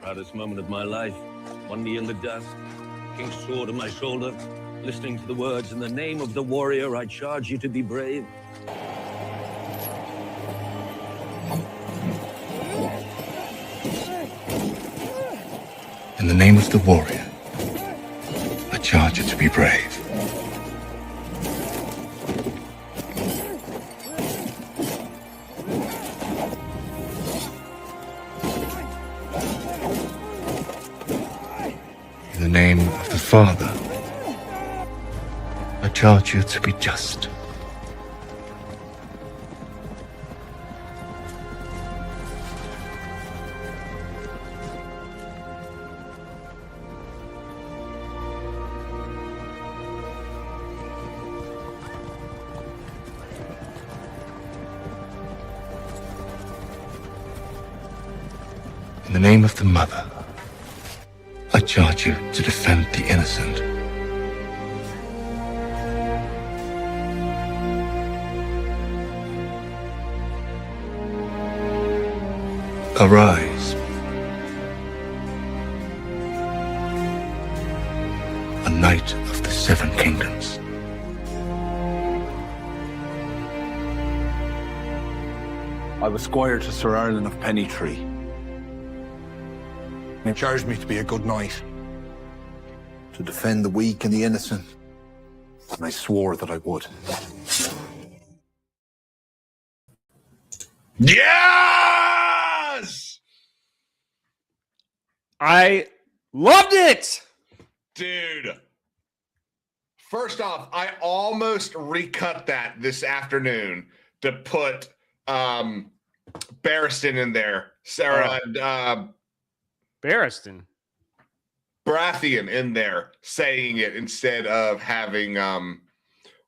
Proudest moment of my life. One knee in the dust, king's sword on my shoulder, listening to the words, "In the name of the warrior, I charge you to be brave." In the name of the warrior, I charge you to be brave. In the name of the Father, I charge you to be just. In the name of the Mother, I charge you to defend the innocent. Arise. A knight of the Seven Kingdoms. I was squire to Sir Erlen of Pennytree. He charged me to be a good knight, to defend the weak and the innocent, and I swore that I would. Yes! I loved it! Dude. First off, I almost recut that this afternoon to put Barristan in there. Sarah Barristan. Baratheon in there saying it instead of having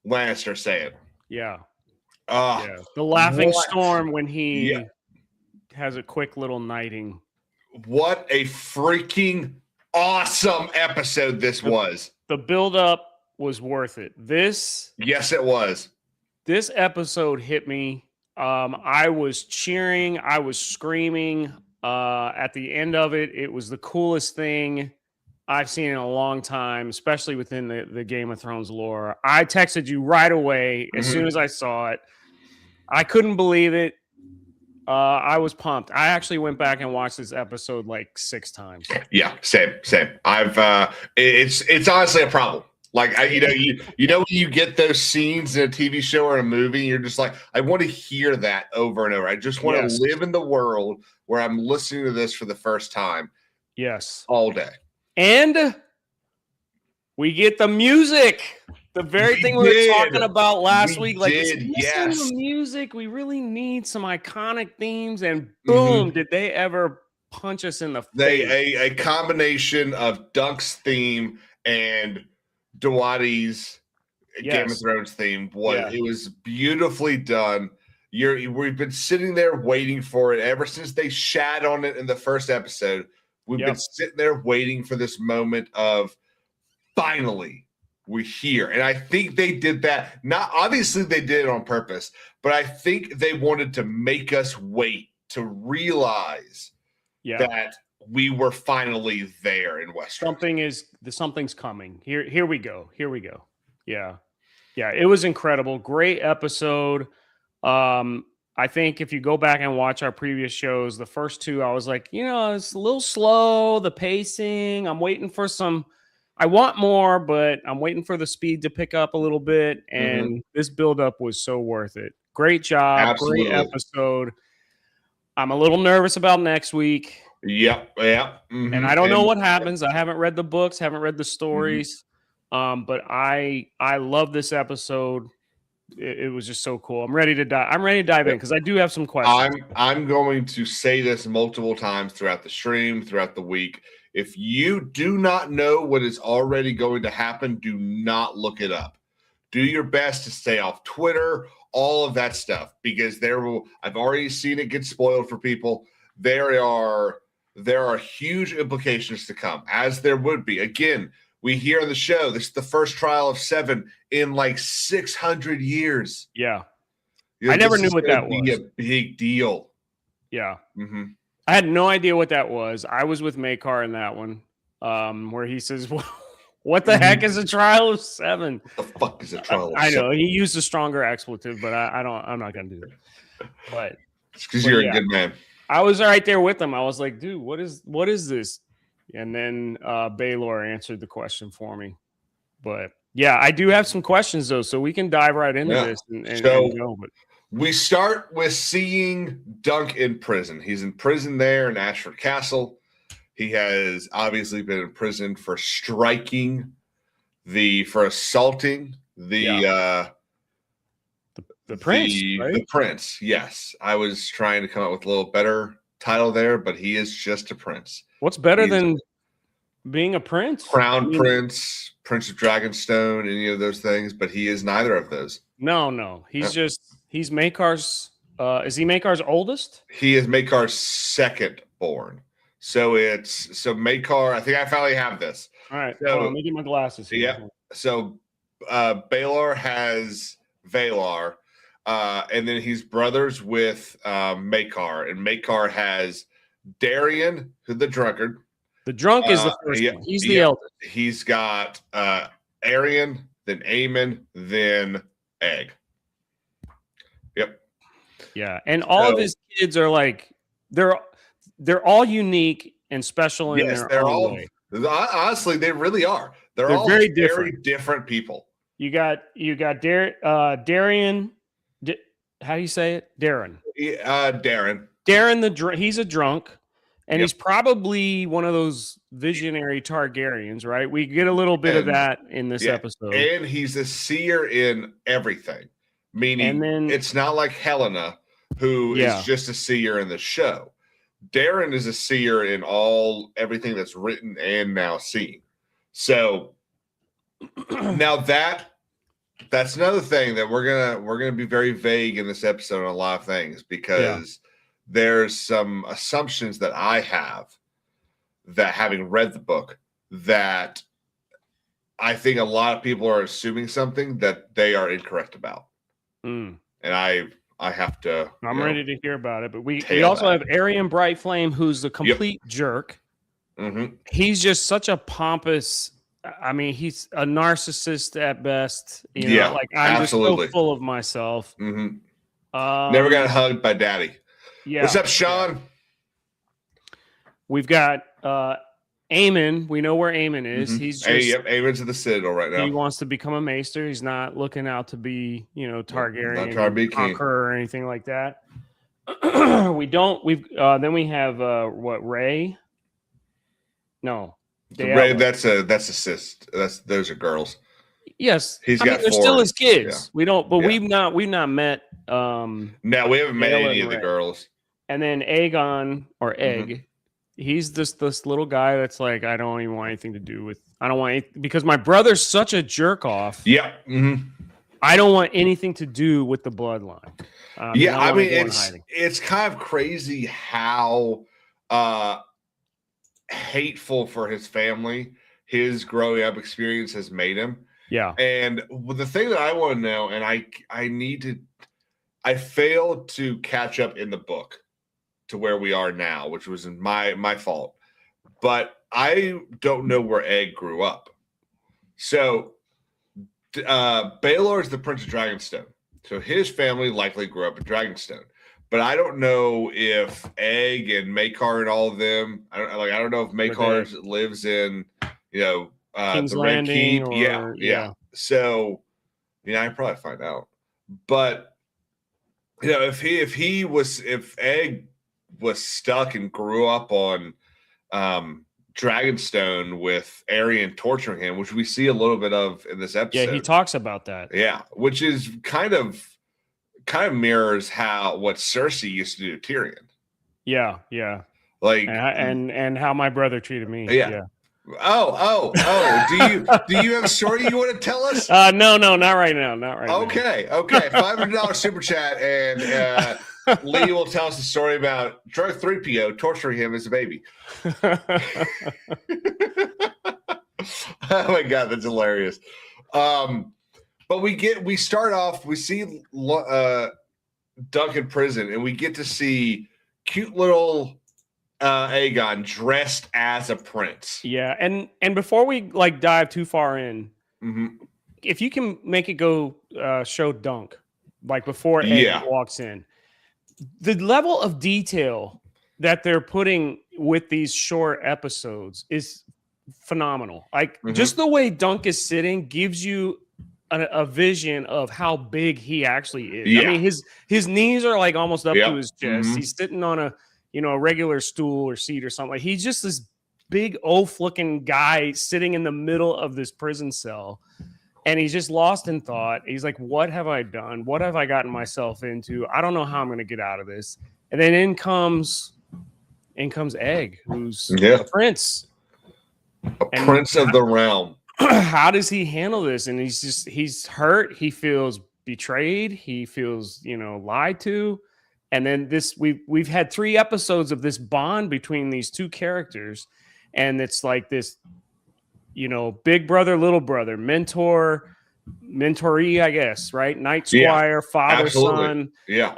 Lannister say it. Yeah. Yeah. The laughing what? storm when he has a quick little knighting. What a freaking awesome episode this was. The build-up was worth it. Yes, it was. This episode hit me. I was cheering. I was screaming. At the end of it, it was the coolest thing I've seen in a long time, especially within the Game of Thrones lore. I texted you right away as soon as I saw it. I couldn't believe it. I was pumped. I actually went back and watched this episode like 6 times. Yeah, same. I've it's honestly a problem. Like you know when you get those scenes in a TV show or a movie, you're just like, I want to hear that over and over. I just want to live in the world where I'm listening to this for the first time. Yes. All day. And we get the music. The very thing we were talking about last week. Like, listen to the music. We really need some iconic themes. And boom, did they ever punch us in the face? A combination of Dunk's theme and Dawadi's Game of Thrones theme. It was beautifully done. We've been sitting there waiting for it ever since they shat on it in the first episode. We've been sitting there waiting for this moment of finally we're here. And I think they did that. Not obviously they did it on purpose, but I think they wanted to make us wait to realize that we were finally there in Westeros. Something's coming. Here we go. Yeah. It was incredible. Great episode. I think if you go back and watch our previous shows, the first 2, I was like, it's a little slow, the pacing. I'm waiting for I want more, but I'm waiting for the speed to pick up a little bit. And this buildup was so worth it. Great job. Absolutely. Great episode. I'm a little nervous about next week. Yep. And I don't know what happens. I haven't read the books, haven't read the stories. But I love this episode. It was just so cool. I'm ready to dive in because I do have some questions. I'm going to say this multiple times throughout the stream, throughout the week. If you do not know what is already going to happen, do not look it up. Do your best to stay off Twitter, all of that stuff, because I've already seen it get spoiled for people. There are huge implications to come, as there would be. Again, we hear on the show, this is the first trial of 7 in like 600 years. Yeah. I never this knew is what gonna that be was. a big deal. Yeah. Mm-hmm. I had no idea what that was. I was with Makar in that one, where he says, "What the heck is a trial of 7?" What the fuck is a trial of I know 7? he used a stronger expletive, but I don't. I'm not gonna do that. But It's because you're yeah. a good man. I was right there with him. I was like, "Dude, what is this?" And then Baylor answered the question for me. But yeah, I do have some questions though, so we can dive right into this and go. But we start with seeing Dunk in prison. He's in prison there in Ashford Castle. He has obviously been imprisoned for assaulting the prince, right? The prince. Yes, I was trying to come up with a little better title there, but he is just a prince. What's better than being a prince? Crown Prince, Prince of Dragonstone, any of those things, but he is neither of those. No. He's Makar's. Is he Makar's oldest? He is Makar's second born. So Makar. I think I finally have this. All right. So, let me get my glasses here. Yeah. So Baylor has Valar, and then he's brothers with Makar, and Makar has Darian, who's the drunkard. The drunk is the first one. He's the eldest. He's got Arian, then Aemon, then Egg. Yep. Yeah, and all of his kids are like they're all unique and special in their own way. Honestly, they really are. They're all very different people. You got Darian. How do you say it? Darren. Darren he's a drunk. And he's probably one of those visionary Targaryens, right? We get a little bit of that in this episode. And he's a seer in everything, meaning it's not like Helena, who is just a seer in the show. Darren is a seer in everything that's written and now seen. So now that's another thing that we're gonna be very vague in this episode on a lot of things because there's some assumptions that I have that having read the book that I think a lot of people are assuming something that they are incorrect about. And I have to. I'm ready to hear about it. But we also have Arian Brightflame, who's the complete jerk. Mm-hmm. He's just such a pompous. I mean, he's a narcissist at best. You know, like I'm absolutely. just so full of myself. Mm-hmm. Never got hugged by daddy. Yeah. What's up, Sean? We've got Aemon. We know where Aemon is. He's just Aemon's at the Citadel right now. He wants to become a maester. He's not looking out to be, Targaryen conqueror or anything like that. Then we have Ray? No. Ray, that's a sis. Those are girls. Yes. They're still his kids. Yeah. We've not met no, we haven't met any of the girls. And then Aegon or Egg, he's this little guy that's like, I don't even want anything to do with. I don't want because my brother's such a jerk off. Yeah. Mm-hmm. I don't want anything to do with the bloodline. I mean, it's kind of crazy how hateful for his family his growing up experience has made him. Yeah. And the thing that I want to know, and I failed to catch up in the book to where we are now, which was my fault. But I don't know where Egg grew up. So Baelor is the Prince of Dragonstone. So his family likely grew up in Dragonstone. But I don't know if Egg and Makar and all of them. I don't know if Makar lives in King's the Landing Red Keep. Yeah. So I'd probably find out. But if Egg was stuck and grew up on Dragonstone with Arian torturing him, which we see a little bit of in this episode. Yeah, he talks about that. Yeah, which is kind of mirrors what Cersei used to do to Tyrion. Yeah. Like and how my brother treated me. Yeah. Oh. Do you have a story you want to tell us? No, not right now. Okay. $500 super chat, and Lee will tell us the story about drug 3PO torturing him as a baby. Oh my god, that's hilarious. But we start off. We see Dunk in prison, and we get to see cute little Aegon dressed as a prince. Yeah, and before we like dive too far in, if you can make it go show Dunk like before Aegon walks in, the level of detail that they're putting with these short episodes is phenomenal. Like just the way Dunk is sitting gives you a vision of how big he actually is. Yeah. I mean, his knees are like almost up to his chest. He's sitting on a regular stool or seat or something. Like he's just this big oaf-looking guy sitting in the middle of this prison cell, and he's just lost in thought. He's like, "What have I done? What have I gotten myself into? I don't know how I'm going to get out of this." And then in comes Egg, who's a prince, prince of the realm. How does he handle this? And he's hurt. He feels betrayed. He feels lied to. And then we've had 3 episodes of this bond between these two characters, and it's like this, big brother, little brother, mentoree, I guess, right? Night Squire, father, son. Yeah.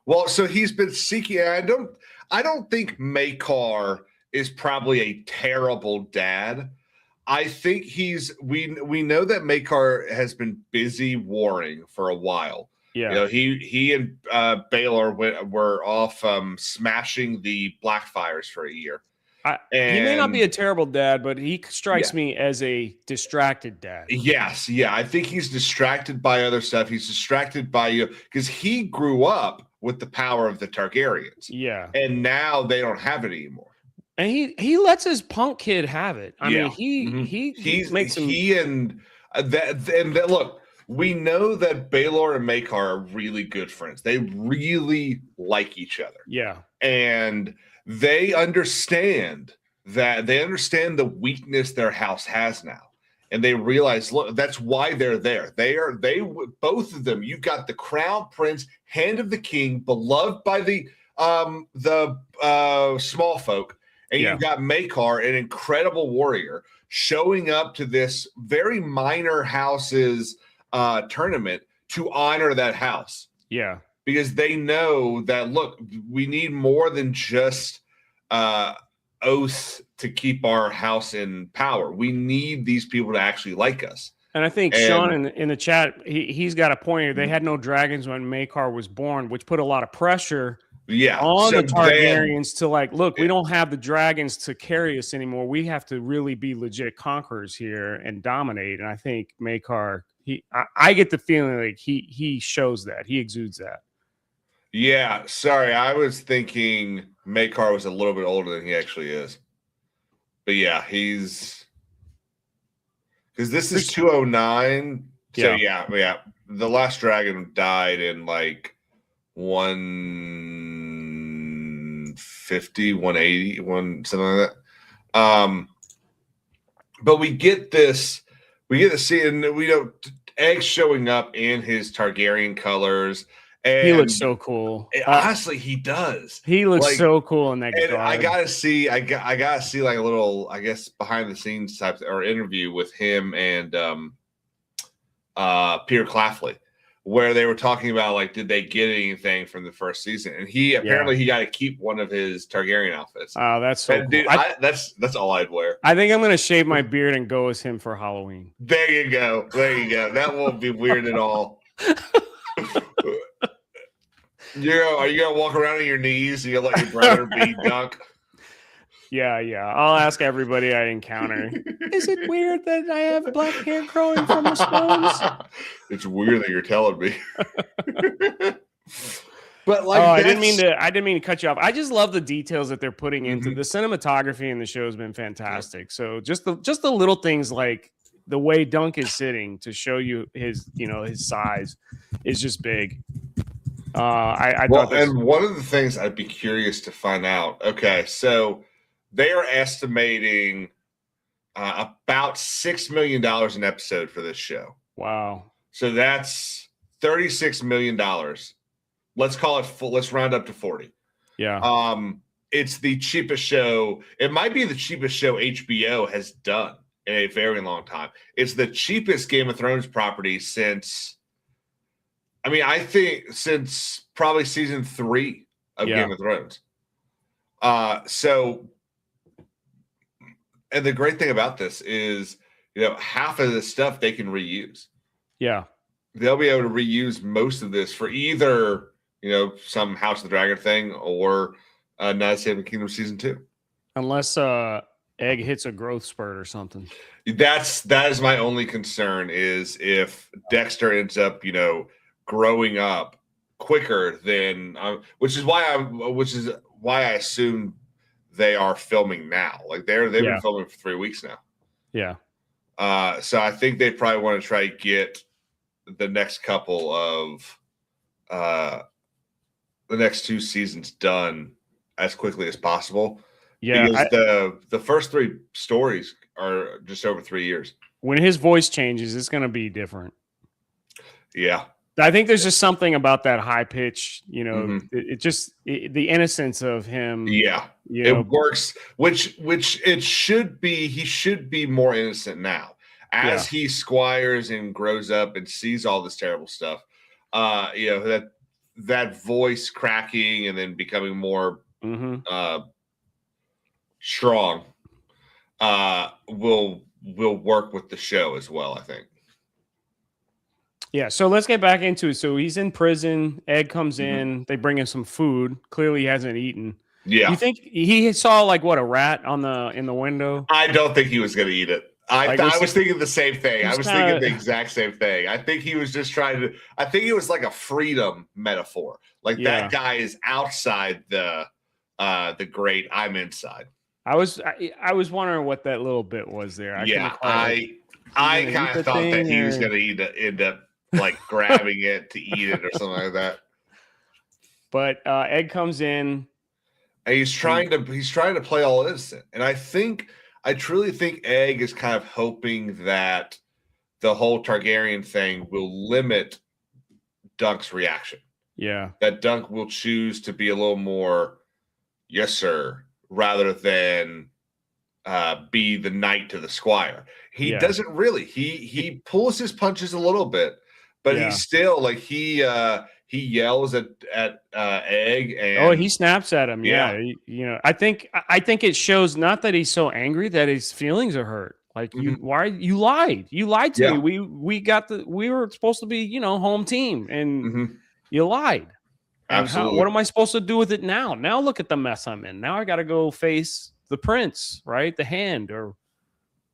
Well, so he's been seeking. I don't think Maekar is probably a terrible dad. I think we know that Maekar has been busy warring for a while. Yeah, he and Baylor were off smashing the Blackfires for a year. He may not be a terrible dad, but he strikes me as a distracted dad. Yes, I think he's distracted by other stuff. He's distracted by because he grew up with the power of the Targaryens. Yeah, and now they don't have it anymore. And he lets his punk kid have it. I mean, he makes him. Look. We know that Baelor and Maekar are really good friends. They really like each other. Yeah. And they understand the weakness their house has now. And they realize, look, that's why they're there. Both of them, you've got the crown prince, hand of the king, beloved by the small folk. And you've got Maekar, an incredible warrior, showing up to this very minor house's tournament to honor that house. Yeah. Because they know that, look, we need more than just oaths to keep our house in power. We need these people to actually like us. And I think Sean in the chat, he's got a point here. They had no dragons when Maekar was born, which put a lot of pressure on the Targaryens to like, look, we don't have the dragons to carry us anymore. We have to really be legit conquerors here and dominate. And I think Maekar, I get the feeling like he shows that. He exudes that. Yeah, sorry. I was thinking Maekar was a little bit older than he actually is. But yeah, he's because this is 209. So yeah. The last dragon died in like 150, 180, something like that. But we get to see, and we know Egg showing up in his Targaryen colors. And he looks so cool. Honestly, he does. He looks so cool in that. And I gotta see like a little, I guess, behind the scenes type or interview with him and Peter Claflin, where they were talking about like, did they get anything from the first season? And he apparently he got to keep one of his Targaryen outfits. Oh, that's so cool. Dude, that's all I'd wear. I think I'm gonna shave my beard and go as him for Halloween. There you go. That won't be weird at all. Are you gonna walk around on your knees? You gonna let your brother be Dunk? Yeah. I'll ask everybody I encounter. Is it weird that I have black hair growing from the stones? It's weird that you're telling me. But like, I didn't mean to cut you off. I just love the details that they're putting into the cinematography in the show has been fantastic. So just the little things like the way Dunk is sitting to show you his size is just big. I thought and one of the things I'd be curious to find out. Okay, so they are estimating about $6 million an episode for this show. Wow! So that's $36 million. Let's call it. Let's round up to 40. Yeah. It's the cheapest show. It might be the cheapest show HBO has done in a very long time. It's the cheapest Game of Thrones property since I mean, I think since probably season 3 of Game of Thrones. So, and the great thing about this is, half of this stuff they can reuse. Yeah. They'll be able to reuse most of this for either, some House of the Dragon thing or Knights of the Kingdom season 2. Unless Egg hits a growth spurt or something. That is my only concern is if Dexter ends up, growing up quicker than, which is why I assume they are filming now. Like they've been filming for 3 weeks now. Yeah. So I think they probably want to try to get the next couple of the next 2 seasons done as quickly as possible. Yeah, because the first 3 stories are just over 3 years. When his voice changes, it's going to be different. Yeah. I think there's just something about that high pitch, the innocence of him. Yeah. It works, which it should be. He should be more innocent now as he squires and grows up and sees all this terrible stuff. That voice cracking and then becoming more strong will work with the show as well, I think. Yeah, so let's get back into it. So he's in prison. Egg comes in. They bring him some food. Clearly, he hasn't eaten. Yeah. You think he saw a rat in the window? I don't think he was going to eat it. I was thinking the same thing. I was thinking the exact same thing. I think he was just trying to. I think it was like a freedom metaphor. Like that guy is outside the grate. I'm inside. I was wondering what that little bit was there. I kind of thought that he was going to end up like grabbing it to eat it or something like that. But Egg comes in, and he's trying to play all innocent, and I truly think Egg is kind of hoping that the whole Targaryen thing will limit Dunk's reaction. Yeah, that Dunk will choose to be a little more yes sir rather than be the knight to the squire. He doesn't really. He pulls his punches a little bit, but he's still like he yells at Egg and he snaps at him. Yeah. I think it shows not that he's so angry that his feelings are hurt. Like you lied to me. We were supposed to be home team and you lied. Absolutely. What am I supposed to do with it now? Now look at the mess I'm in. Now I got to go face the prince, right? The hand or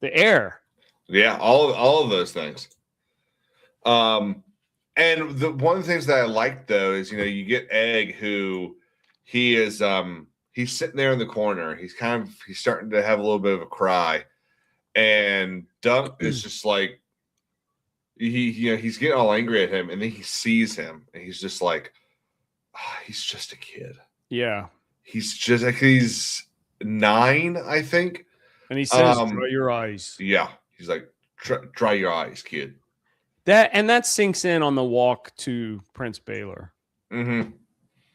the heir. Yeah, all of those things. And one of the things that I like though is you get Egg, who he is he's sitting there in the corner. He's starting to have a little bit of a cry, and Dunk is just like he's getting all angry at him, and then he sees him, and he's just like, he's just a kid. Yeah, he's 9, I think, and he says, "Dry your eyes." Yeah, he's like, "Dry your eyes, kid." That sinks in on the walk to Prince Baelor. Mm-hmm.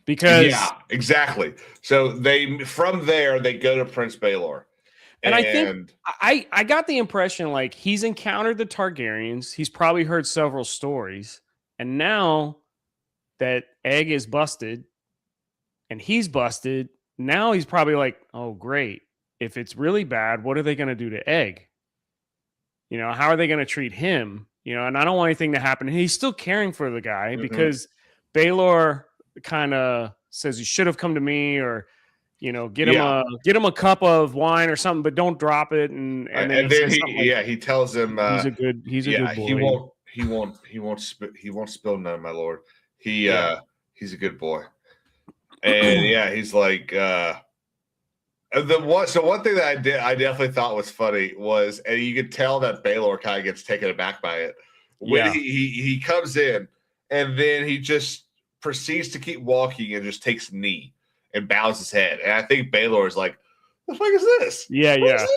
Because exactly. So from there they go to Prince Baelor. And I think I got the impression like he's encountered the Targaryens. He's probably heard several stories. And now that Egg is busted and he's busted, now he's probably like, oh, great. If it's really bad, what are they going to do to Egg? How are they going to treat him? And I don't want anything to happen. And he's still caring for the guy because Baelor kind of says, you should have come to me, or, get him a cup of wine or something, but don't drop it. And then he tells him, he's a good boy. He won't spill none, my lord. He's a good boy. And he's like, one thing that I definitely thought was funny was, and you could tell that Baelor kind of gets taken aback by it when he comes in, and then he just proceeds to keep walking and just takes a knee and bows his head. And I think Baelor is like, "The fuck is this?" Yeah.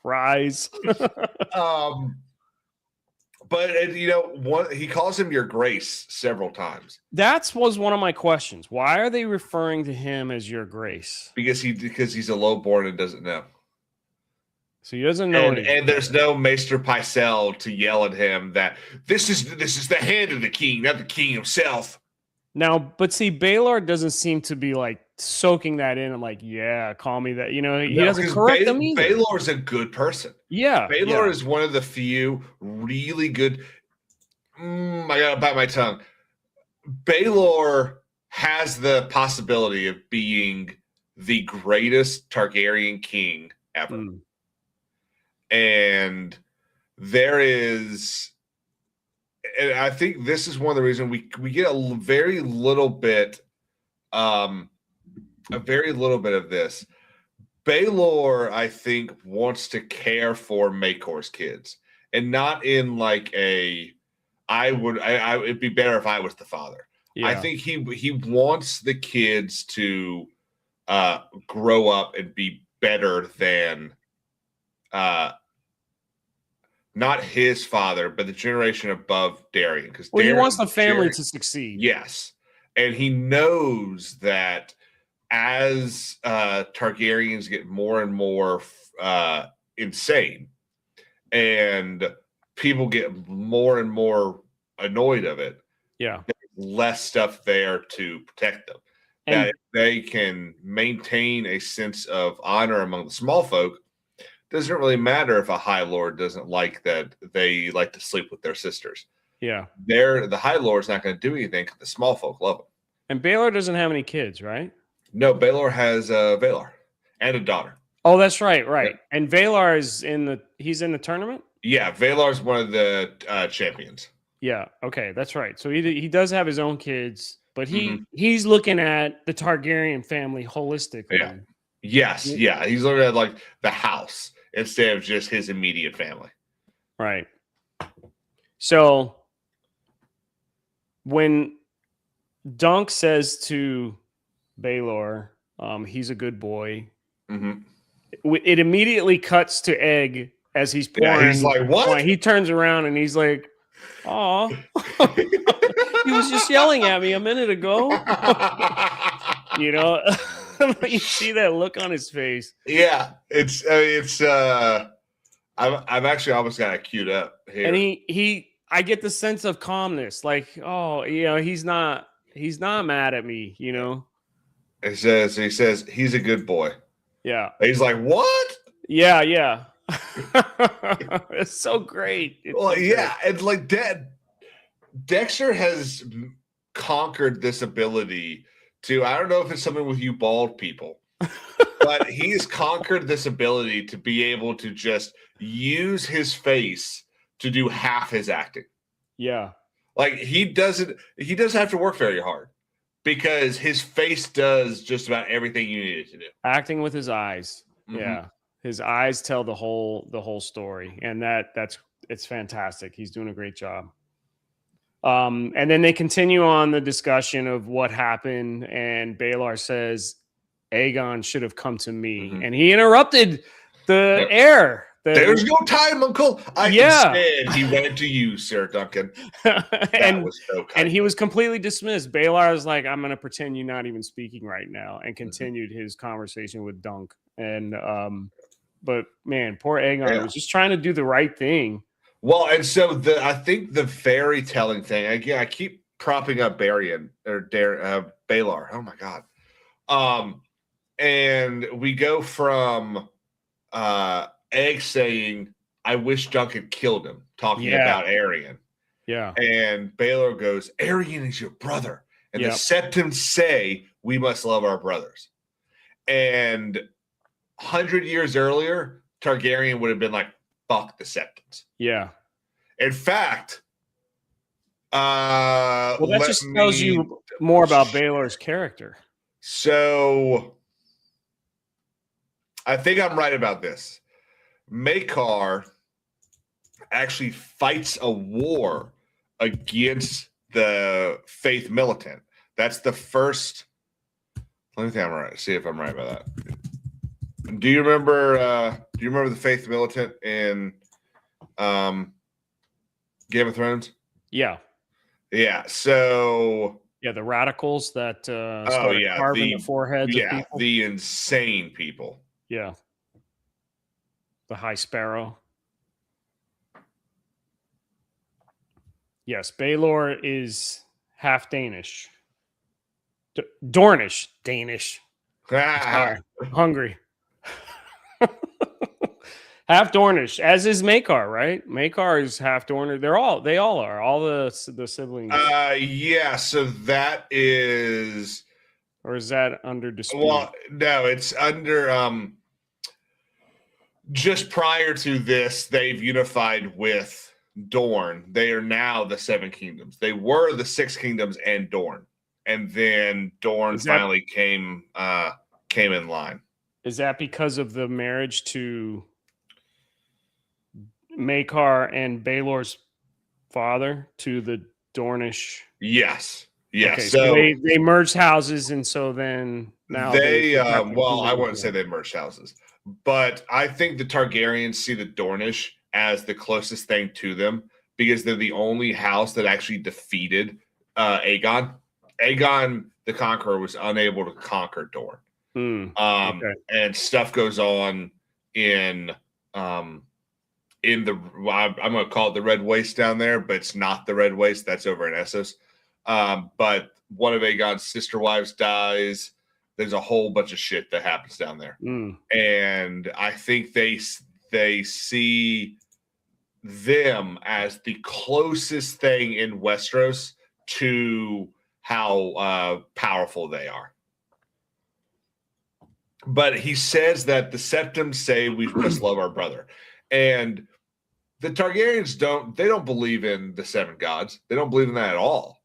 Rise. But he calls him Your Grace several times. That was one of my questions. Why are they referring to him as Your Grace? Because he's a lowborn and doesn't know. So he doesn't know anything. And there's no Maester Pycelle to yell at him that this is the hand of the king, not the king himself. Now, but see, Baelor doesn't seem to be like soaking that in and like, yeah, call me that. You know, he doesn't correct them either. Baelor's a good person. Yeah. Baelor is one of the few really good. I gotta bite my tongue. Baelor has the possibility of being the greatest Targaryen king ever. And there is, and I think this is one of the reasons we get a very little bit of this. Baelor, I think, wants to care for Makor's kids, and not in like a it'd be better if I was the father. I think he wants the kids to grow up and be better than not his father, but the generation above Darion. Because he wants the family to succeed. Yes. And he knows that as Targaryens get more and more insane and people get more and more annoyed of it, there's less stuff there to protect them. And that if they can maintain a sense of honor among the small folk, doesn't really matter if a High Lord doesn't like that they like to sleep with their sisters. Yeah. The High Lord's not going to do anything because the small folk love him. And Baelor doesn't have any kids, right? No, Baelor has Valar and a daughter. Oh, that's right. Yeah. And Valar is he's in the tournament? Yeah, Valar's one of the champions. Yeah, okay, that's right. So he does have his own kids, but he's looking at the Targaryen family holistically. Yeah. Yes, yeah. He's looking at like the house instead of just his immediate family. Right. So when Dunk says to Baelor, he's a good boy, it immediately cuts to Egg as he's pouring. Yeah, he's like, what? He turns around and he's like, "Aw, he was just yelling at me a minute ago." You know, you see that look on his face. Yeah, I've actually almost got it queued up here. And I get the sense of calmness, like, oh, you know, he's not mad at me, you know. He says he's a good boy. Yeah. He's like, what? Yeah. It's so great. And like Dexter has conquered this ability to, I don't know if it's something with you bald people, but he's conquered this ability to be able to just use his face to do half his acting. Yeah. Like he doesn't have to work very hard because his face does just about everything you need it to do. Acting with his eyes. Yeah. His eyes tell the whole story. And it's fantastic. He's doing a great job. And then they continue on the discussion of what happened, and Baelor says Aegon should have come to me, and he interrupted the heir. There's no time, Uncle. Instead, he went to you, Sir Duncan. And he was completely dismissed. Baelor was like, "I'm going to pretend you're not even speaking right now," and continued his conversation with Dunk. And but man, poor Aegon was just trying to do the right thing. Well, and so I think the very telling thing, again, I keep propping up Baelor. Oh my God. And we go from Egg saying, I wish Duncan killed him, talking about Aerion. Yeah. And Baelor goes, Aerion is your brother. And the Septons say we must love our brothers. And 100 years earlier, Targaryen would have been like, fuck the Septons. Yeah. In fact, that just tells you more about Baelor's character. So I think I'm right about this. Maekar actually fights a war against the Faith Militant. That's the first. Let me think I'm right. See if I'm right about that. Do you remember the Faith Militant in Game of Thrones? Yeah. Yeah. So the radicals that started carving the foreheads of people. The insane people. Yeah. the High Sparrow. Yes, Baelor is half Danish. Dornish. Danish. Sorry. Hungry. Half Dornish, as is Maekar, right? Maekar is half Dornish. They all are. All the siblings. Yeah, so that is, or is that under dispute? Well, no, it's under just prior to this, they've unified with Dorne. They are now the Seven Kingdoms. They were the Six Kingdoms and Dorne. And then Dorne finally came in line. Is that because of the marriage to Maekar and Baelor's father to the Dornish? Yes. Yes. Okay, so they merged houses, and so then now well, I wouldn't say they merged houses, but I think the Targaryens see the Dornish as the closest thing to them because they're the only house that actually defeated Aegon. Aegon the Conqueror was unable to conquer Dorne. And stuff goes on in the I'm going to call it the Red Waste down there, but it's not the Red Waste. That's over in Essos. But one of Aegon's sister wives dies. There's a whole bunch of shit that happens down there. And I think they see them as the closest thing in Westeros to how powerful they are. But he says that the Septums say we must love our brother. And the Targaryens don't believe in the seven gods. They don't believe in that at all.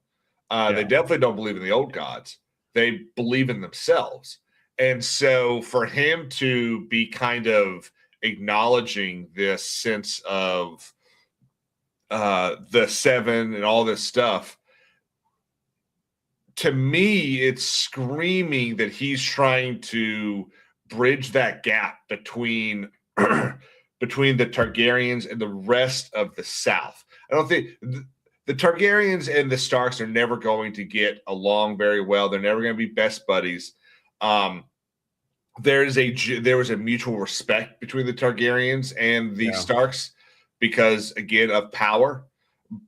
They definitely don't believe in the old gods. They believe in themselves. And so for him to be kind of acknowledging this sense of the seven and all this stuff, to me, it's screaming that he's trying to bridge that gap between between the Targaryens and the rest of the South. I don't think the Targaryens and the Starks are never going to get along very well. They're never going to be best buddies. There was a mutual respect between the Targaryens and the Starks because, again, of power.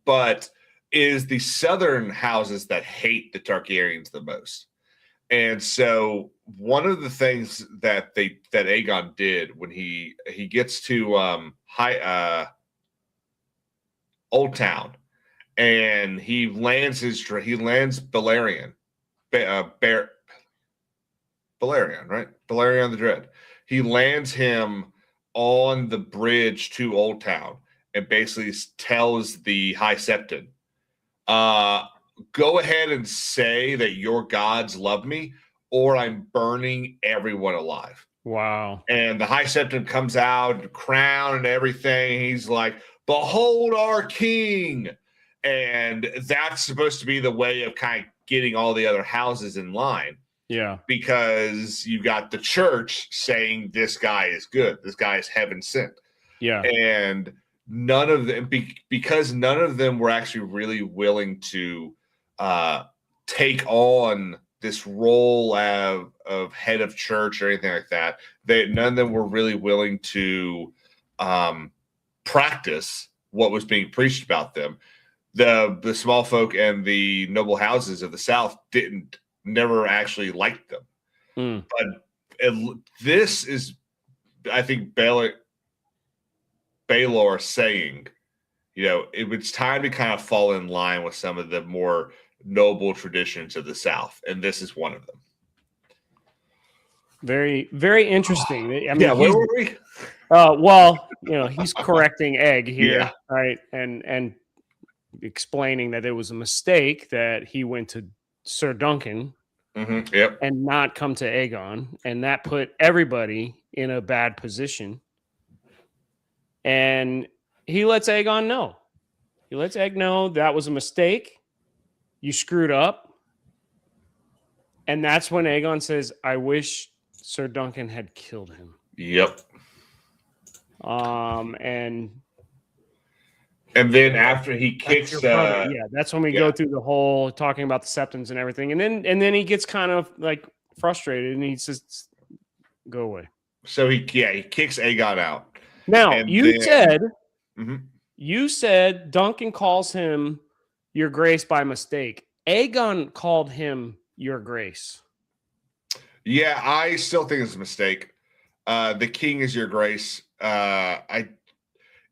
But it is the southern houses that hate the Targaryens the most. And so one of the things that Aegon did when he gets to Old Town and he lands Balerion, right? Balerion the Dread. He lands him on the bridge to Old Town and basically tells the High Septon, go ahead and say that your gods love me, or I'm burning everyone alive. Wow. And the High Septon comes out, crown and everything. He's like, behold our king. And that's supposed to be the way of kind of getting all the other houses in line. Yeah. Because you got the church saying this guy is good. This guy is heaven sent. Yeah. And none of them, because none of them were actually really willing to take on this role of head of church or anything like that. None of them were really willing to practice what was being preached about them. The small folk and the noble houses of the South never actually liked them. But this is, I think, Baelor saying, it's time to kind of fall in line with some of the more noble traditions of the South, and this is one of them. Very, very interesting. I mean, where were we? Well, he's correcting Egg here, right, and explaining that it was a mistake that he went to Sir Duncan and not come to Aegon, and that put everybody in a bad position. And he lets Aegon know. He lets Egg know that was a mistake. You screwed up. And that's when Aegon says, I wish Sir Duncan had killed him. Yep. And then after he kicks that's when we go through the whole talking about the Septons and everything. And then he gets kind of like frustrated and he says, go away. So he kicks Aegon out. Now, And you then- said Mhm. you said Duncan calls him Your Grace by mistake. Aegon called him Your Grace. Yeah, I still think it's a mistake. The king is Your Grace.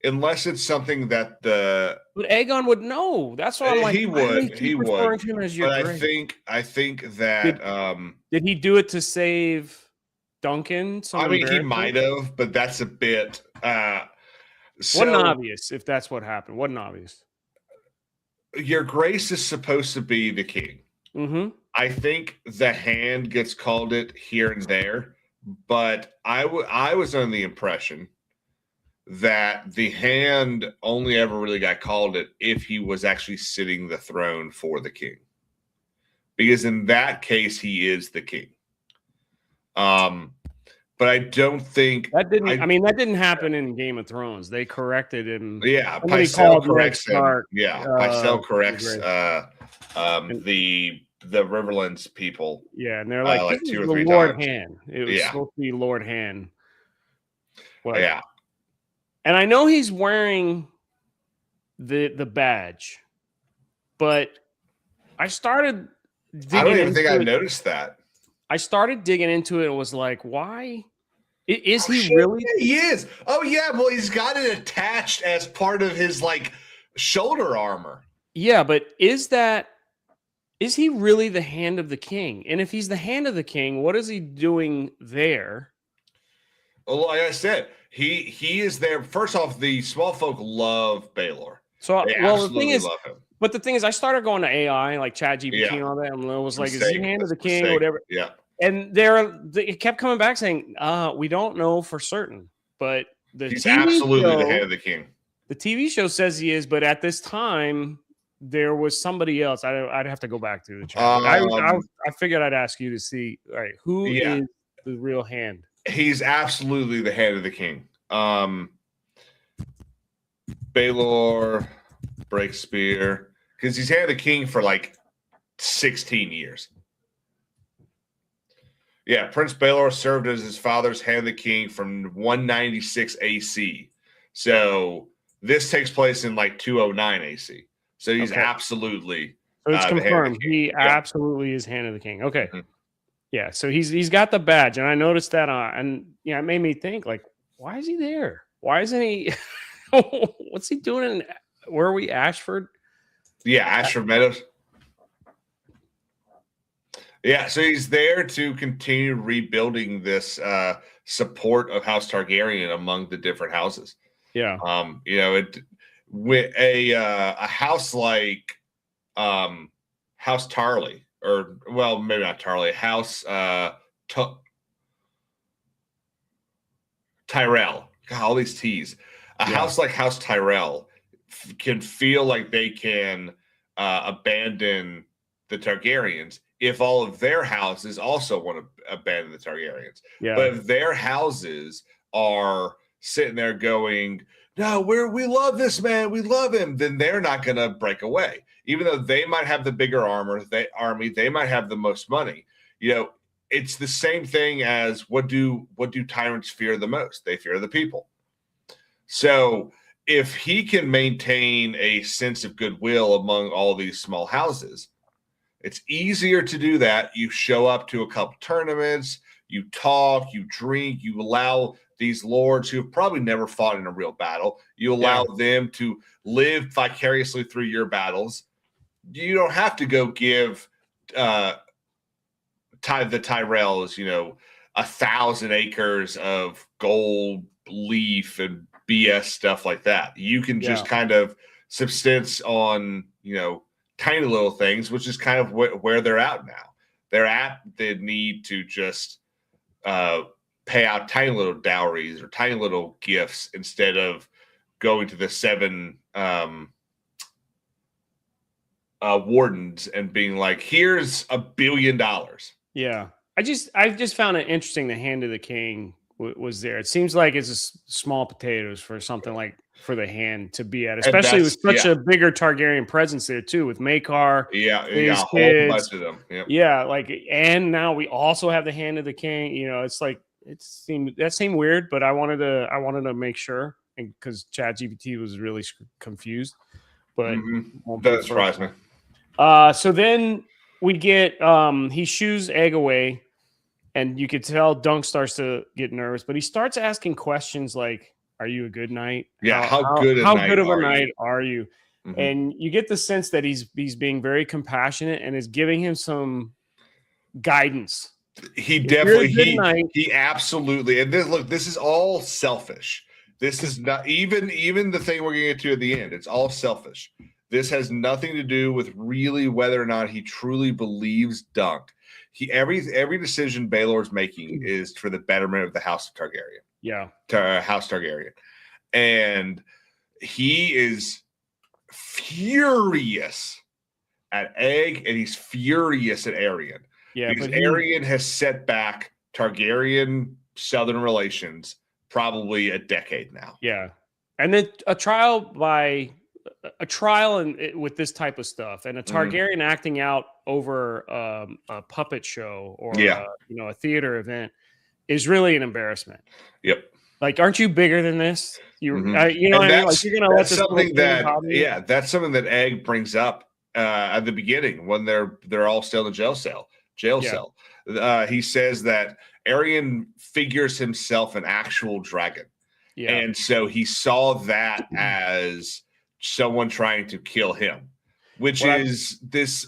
Unless it's something that the But Aegon would know. That's why I'm like, he why do they would, keep he referring would. to him as Your But Grace? I think that Did he do it to save Duncan? I mean, he embarrassment? might have, but that's a bit. Wasn't obvious if that's what happened. Wasn't obvious. Your Grace is supposed to be the king. Mm-hmm. I think the hand gets called it here and there, but I was under the impression that the hand only ever really got called it if he was actually sitting the throne for the king, because in that case he is the king. But I don't think That didn't. I mean, that didn't happen in Game of Thrones. They corrected him. Yeah, Somebody Pycelle called Ned corrects him. Stark, Yeah, Pycelle corrects Grace. the Riverlands people. Yeah, and they're like, like this 2 is or 3 the Lord times. Hand. It was Yeah. supposed to be Lord Hand. Well, Yeah, and I know he's wearing the badge, but I started digging I don't even think I into it. noticed that. I started digging into it and was like, why? Is he Shit, really? yeah, he is. Oh yeah, well he's got it attached as part of his like shoulder armor. Yeah, but is he really the hand of the king? And if he's the hand of the king, what is he doing there? Well, like I said, he is there. First off, the small folk love Baelor. So, They well, the absolutely thing is, love him. but the thing is, I started going to AI, like ChatGPT Yeah. and all that, and it was like, is he Mistake. hand of the That's a king or mistake. whatever? Yeah. And it kept coming back saying, we don't know for certain, but the He's TV absolutely show, the hand of the king. the TV show says he is, but at this time, there was somebody else. I'd have to go back to the chat. I figured I'd ask you to see, all right, who Yeah. is the real hand? He's absolutely the hand of the king. Baelor, Breakspear, because he's hand of the king for like 16 years. Yeah, Prince Baelor served as his father's hand of the king from 196 AC. So this takes place in like 209 AC. So he's Okay. absolutely So it's the hand of the confirmed. king. He Yeah. absolutely is hand of the king. Okay. Mhm. Yeah. So he's got the badge, and I noticed that, and yeah, it made me think, like, why is he there? Why isn't he? What's he doing in? Where are we? Ashford. Yeah, Ashford Meadows. Yeah, so he's there to continue rebuilding this support of House Targaryen among the different houses. Yeah. You know, it with a house like House Tarly, or well, maybe not Tarly, House Tyrell. God, all these T's. A house like House Tyrell can feel like they can abandon the Targaryens if all of their houses also want to abandon the Targaryens. Yeah. But if their houses are sitting there going, no, we love this man, we love him, then they're not going to break away. Even though they might have the bigger army, they might have the most money. You know, it's the same thing as what do tyrants fear the most? They fear the people. So if he can maintain a sense of goodwill among all these small houses, it's easier to do that. You show up to a couple tournaments, you talk, you drink, you allow these lords who have probably never fought in a real battle, you allow them to live vicariously through your battles. You don't have to go give the Tyrells, 1,000 acres of gold leaf and BS stuff like that. You can just kind of subsist on, tiny little things, which is kind of where they're at now. They're at the need to just pay out tiny little dowries or tiny little gifts instead of going to the 7 wardens and being like, here's $1 billion. Yeah. I just found it interesting. The hand of the king was there. It seems like it's small potatoes for something like for the hand to be at, especially with such a bigger Targaryen presence there too, with Maekar. Yeah, his a whole kids. bunch of them. Yep. Yeah, and now we also have the hand of the king. It's like that seemed weird, but I wanted to make sure, because ChatGPT was really confused. But Doesn't surprise me. So then we get he shoos Egg away, and you could tell Dunk starts to get nervous, but he starts asking questions like, "Are you a good knight? Yeah, how good of a night are you?" Mm-hmm. And you get the sense that he's being very compassionate and is giving him some guidance. He definitely he absolutely, and this is all selfish. This is not even the thing we're going to get to at the end. It's all selfish. This has nothing to do with really whether or not he truly believes Dunk. Every decision Baelor's making is for the betterment of the House of Targaryen. Yeah, House Targaryen, and he is furious at Egg, and he's furious at Aerion. Yeah, because Aerion has set back Targaryen Southern relations probably a decade now. Yeah, and then a trial with this type of stuff, and a Targaryen acting out over a puppet show or a theater event is really an embarrassment. Yep. Like, aren't you bigger than this? You know what I mean? Like, you're gonna let this something that that's something that Egg brings up at the beginning when they're all still in the jail cell. He says that Aerion figures himself an actual dragon. Yeah. And so he saw that as someone trying to kill him, which is this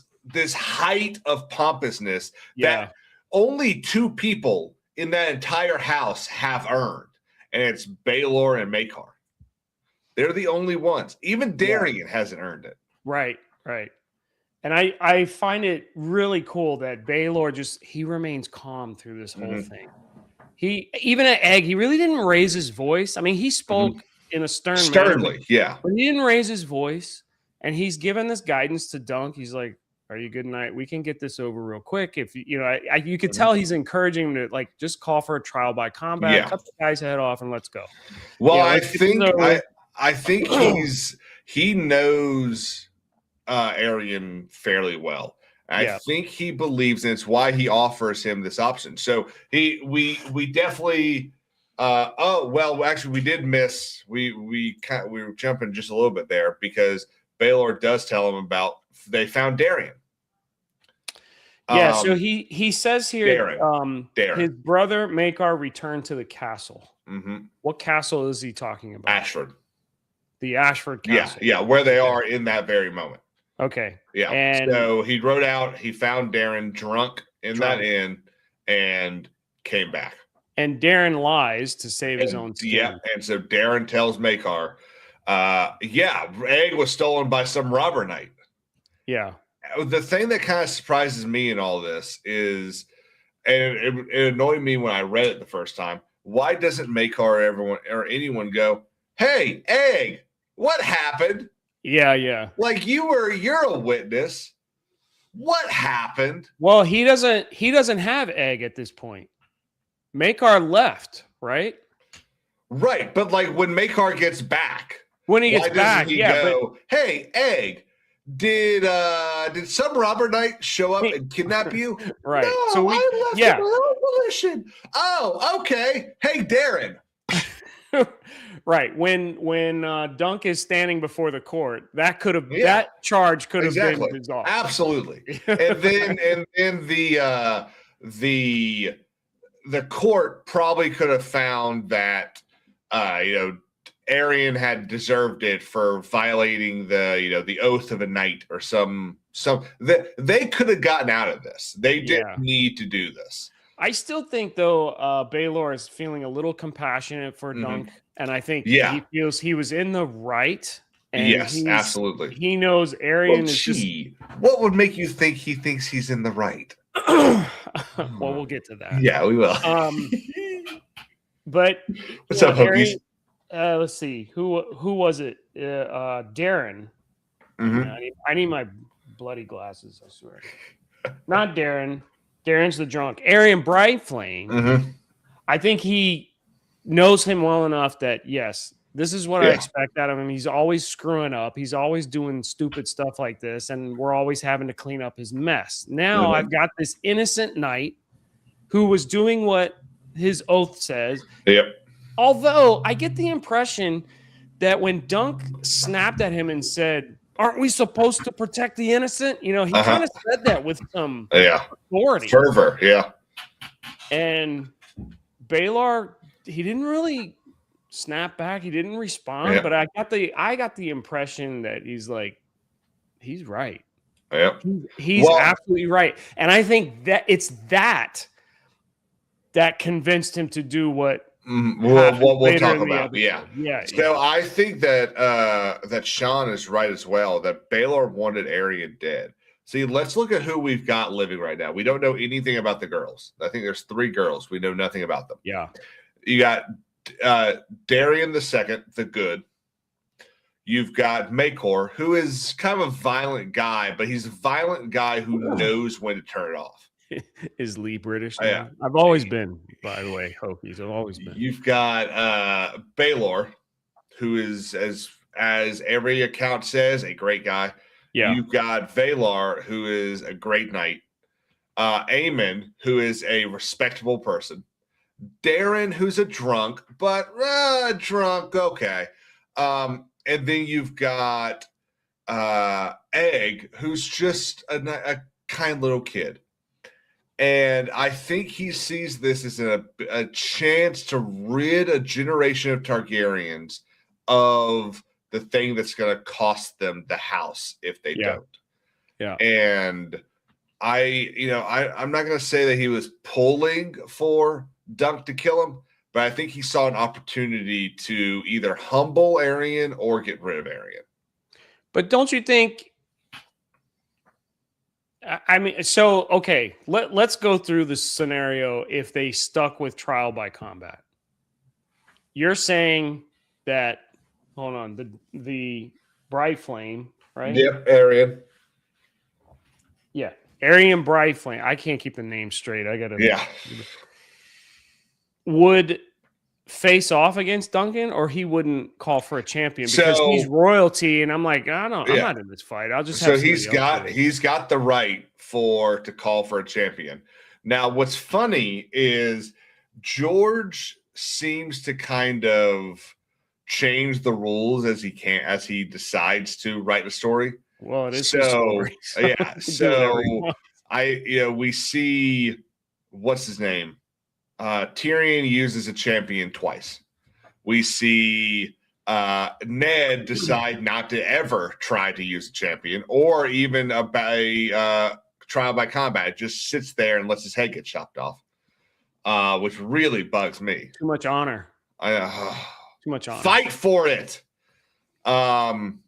height of pompousness that only two people in that entire house have earned, and it's Baelor and Maekar. They're the only ones. Even Darian hasn't earned it. Right. And I find it really cool that Baelor he remains calm through this whole thing. He, even at Egg, he really didn't raise his voice. I mean, he spoke in a sternly, yeah. But he didn't raise his voice, and he's given this guidance to Dunk. He's like, "Are you good night? We can get this over real quick." If you could tell he's encouraging him to just call for a trial by combat, cut the guy's head off, and let's go. Well, I think he knows Aerion fairly well. I think he believes, and it's why he offers him this option. So we definitely actually we did miss we were jumping just a little bit there, because Baelor does tell him about they found Darian. So he says here Darren. His brother Maekar returned to the castle. Mm-hmm. What castle is he talking about? Ashford. The Ashford castle. Yeah, where they are in that very moment. Okay. Yeah. And so he rode out, he found Darren drunk in that inn and came back. And Darren lies to save his own skin. Yeah. And so Darren tells Maekar, Egg was stolen by some robber knight. Yeah. The thing that kind of surprises me in all this is, and it annoyed me when I read it the first time, why doesn't Maekar or anyone go, "Hey, Egg, what happened?" Yeah. Like you're a witness. What happened? Well, he doesn't have Egg at this point. Maekar left, right? Right, but like when Maekar gets back, go, "Hey, Egg, did some robber knight show up and kidnap you?" Right. No, so I left my own volition. Oh, okay. Hey, Darren. Right. When Dunk is standing before the court, that charge could have been resolved. Absolutely. And then the court probably could have found that Aerion had deserved it for violating the oath of a knight or some they could have gotten out of this. They didn't need to do this. I still think, though, Baelor is feeling a little compassionate for Dunk, and I think he feels he was in the right. And yes, absolutely. He knows Aerion is just... What would make you think he thinks he's in the right? Well, we'll get to that. Yeah, we will. But what's up, Hokies? Let's see. Who was it? Darren. Mm-hmm. I need my bloody glasses, I swear. Not Darren. Darren's the drunk. Aerion Brightflame. Mm-hmm. I think he knows him well enough that, yes, this is what I expect out of him. He's always screwing up. He's always doing stupid stuff like this, and we're always having to clean up his mess. Now I've got this innocent knight who was doing what his oath says. Yep. Although I get the impression that when Dunk snapped at him and said, "Aren't we supposed to protect the innocent?" He kind of said that with some authority, fervor. Yeah. And Baylor, he didn't really snap back. He didn't respond. But I got the impression that he's right. Yeah. He's absolutely right. And I think that it's that convinced him to do what we'll talk about. Yeah. So yeah. I think that Sean is right as well, that Baylor wanted Arian dead. See, let's look at who we've got living right now. We don't know anything about the girls. I think there's 3 girls. We know nothing about them. Yeah. You got Darian the Second, the good. You've got Makor, who is kind of a violent guy, but he's a violent guy who knows when to turn it off. Is Lee British? Yeah. I've always been, by the way, Hokies. I've always been. You've got Baylor, who is, as every account says, a great guy. Yeah. You've got Valar, who is a great knight. Aemon, who is a respectable person. Darren, who's a drunk, but drunk, okay. And then you've got Egg, who's just a kind little kid. And I think he sees this as a chance to rid a generation of Targaryens of the thing that's going to cost them the house if they don't. Yeah. And I'm not going to say that he was pulling for Dunk to kill him, but I think he saw an opportunity to either humble Arian or get rid of Arian. But don't you think? I mean, so okay, let's go through the scenario if they stuck with trial by combat. You're saying that, hold on, the Bright Flame, right? Yep, Arian. Yeah, Arian Bright Flame. I can't keep the name straight. I gotta. Yeah. Would face off against Duncan, or he wouldn't call for a champion because he's royalty, and I'm like, I'm not in this fight. I'll just have he's got the right to call for a champion. Now, what's funny is George seems to kind of change the rules as he decides to write a story. Well, it is so yeah. So we see what's his name. Tyrion uses a champion twice. We see Ned decide not to ever try to use a champion or even a trial by combat. It just sits there and lets his head get chopped off, which really bugs me. Too much honor. Too much honor. Fight for it. And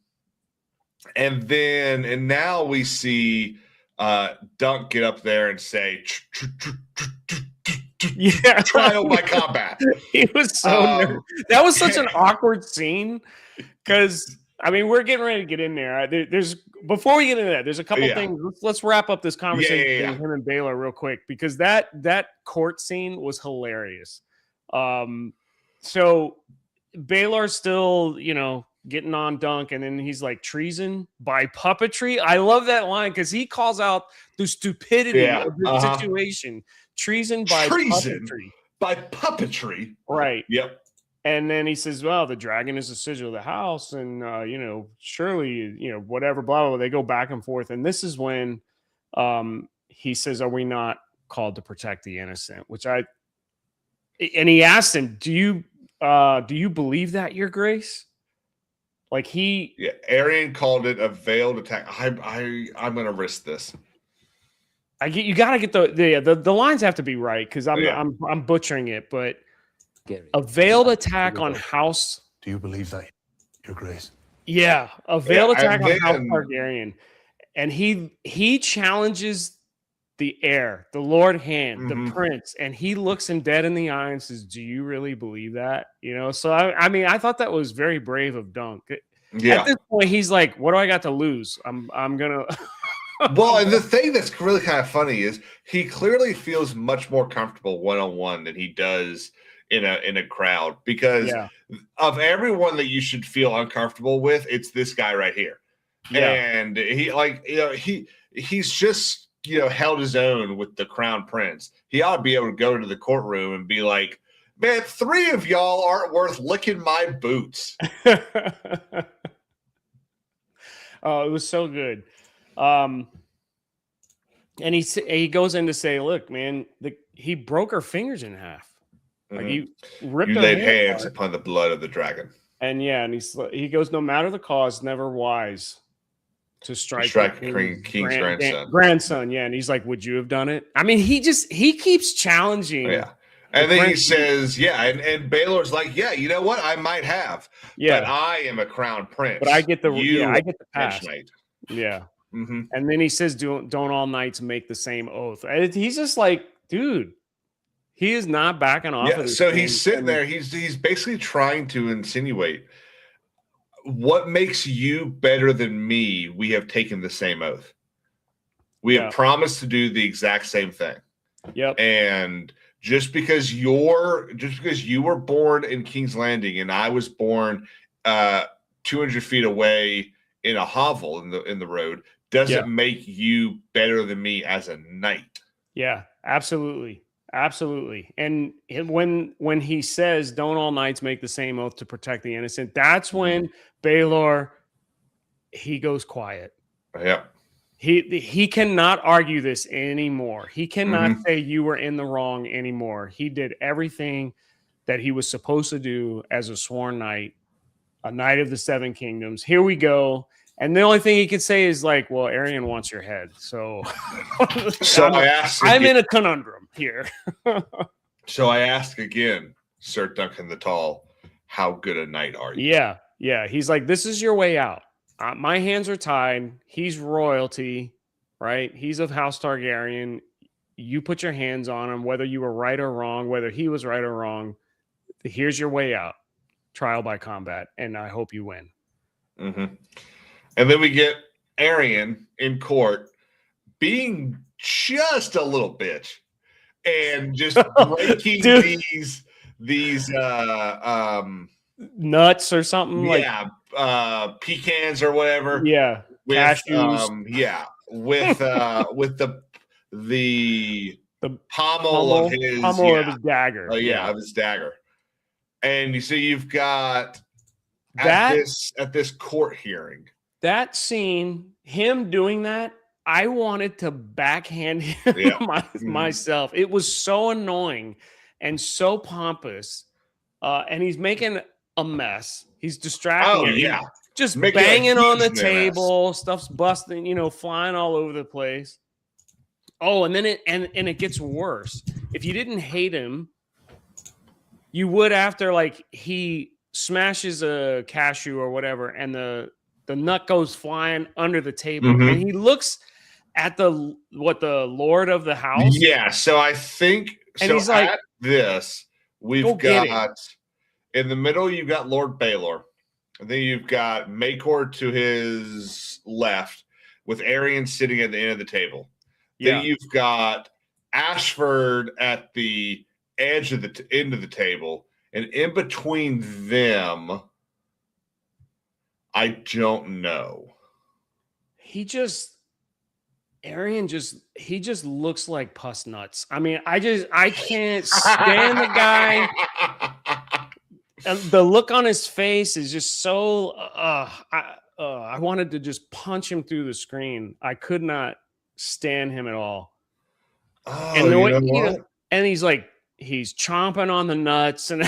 now we see Dunk get up there and say, trial by combat. He was so nervous. That was such an awkward scene because we're getting ready to get in there. There's before we get into that, there's a couple things. Let's wrap up this conversation with him and Baylor real quick because that court scene was hilarious. So Baylor's still, getting on Dunk, and then he's like, treason by puppetry. I love that line because he calls out the stupidity of the situation. Treason by puppetry. Right. Yep. And then he says, well, the dragon is the sigil of the house. And, surely, whatever, blah, blah. They go back and forth. And this is when he says, are we not called to protect the innocent? And he asked him, do you believe that, Your Grace? Like Arian called it a veiled attack. I'm going to risk this. You got to get the lines have to be right because I'm butchering it, but a veiled attack on House. Do you believe that, Your Grace? Yeah, a veiled attack on House Targaryen, and he challenges the heir, the Lord Hand, the prince, and he looks him dead in the eye and says, "Do you really believe that?" So I thought that was very brave of Dunk. Yeah. At this point, he's like, "What do I got to lose? I'm gonna." Well, and the thing that's really kind of funny is he clearly feels much more comfortable one-on-one than he does in a crowd because of everyone that you should feel uncomfortable with, it's this guy right here. Yeah. And he's just held his own with the crown prince. He ought to be able to go to the courtroom and be like, man, 3 of y'all aren't worth licking my boots. Oh, it was so good. And he goes in to say, look, man, he broke her fingers in half. Like he ripped You her laid hand hands apart. upon the blood of the dragon. And he goes, no matter the cause, never wise to strike King's grandson. Grandson, yeah. And he's like, would you have done it? I mean, he keeps challenging. Yeah. And then he says, yeah, and Baelor's like, yeah, you know what? I might have. Yeah. But I am a crown prince. But I get the pass. Yeah. Mm-hmm. And then he says, don't all knights make the same oath. And he's just like, dude, he is not backing off. Yeah, so he's sitting there. He's basically trying to insinuate, what makes you better than me? We have taken the same oath. We have promised to do the exact same thing. Yep. And just because you were born in King's Landing and I was born 200 feet away in a hovel in the road doesn't make you better than me as a knight. Yeah, absolutely. Absolutely. And when he says, don't all knights make the same oath to protect the innocent, that's when Baelor, he goes quiet. Yeah. He cannot argue this anymore. He cannot say you were in the wrong anymore. He did everything that he was supposed to do as a sworn knight, a knight of the 7 kingdoms. Here we go. And the only thing he could say is like, well, Arion wants your head. So, I'm in a conundrum here. So I ask again, Sir Duncan the Tall, how good a knight are you? Yeah. Yeah. He's like, this is your way out. My hands are tied. He's royalty, right? He's of House Targaryen. You put your hands on him, whether you were right or wrong, whether he was right or wrong. Here's your way out. Trial by combat. And I hope you win. Mm-hmm. And then we get Arion in court being just a little bitch and just breaking these nuts or something. Yeah, pecans or whatever. Yeah, with, cashews. With the pommel of his dagger. Of his dagger. And you see, you've got at this court hearing. That scene, him doing that, I wanted to backhand him myself. It was so annoying and so pompous. And he's making a mess. He's distracting. Just banging on the table. Stuff's busting, flying all over the place. Oh, and then it gets worse. If you didn't hate him, you would after like he smashes a cashew or whatever, and the nut goes flying under the table, and he looks at the lord of the house. Yeah, so I think and he's like, at this we've got in the middle you've got Lord Baelor, and then you've got Maegor to his left with Arion sitting at the end of the table. Then you've got Ashford at the edge of the end of the table, and in between them, I don't know. Arion just looks like puss nuts. I mean, I can't stand the guy. The look on his face is just so. I wanted to just punch him through the screen. I could not stand him at all. Oh, and he's like, he's chomping on the nuts and,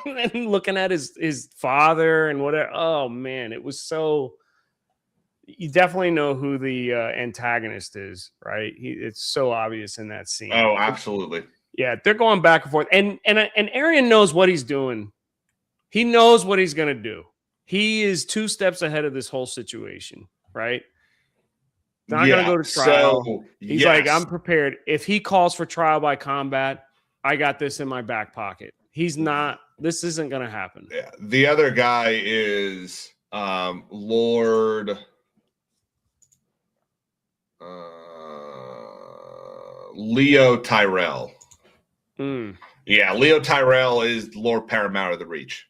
and looking at his father and whatever. Oh man, it was so. You definitely know who the antagonist is, right? It's so obvious in that scene. Oh, absolutely. Yeah, they're going back and forth, and Arion knows what he's doing. He knows what he's gonna do. He is 2 steps ahead of this whole situation, right? Not gonna go to trial. So, he's like, I'm prepared. If he calls for trial by combat, I got this in my back pocket. He's not. This isn't gonna happen. Yeah. The other guy is Lord Leo Tyrell. Yeah, Leo Tyrell is Lord Paramount of the Reach.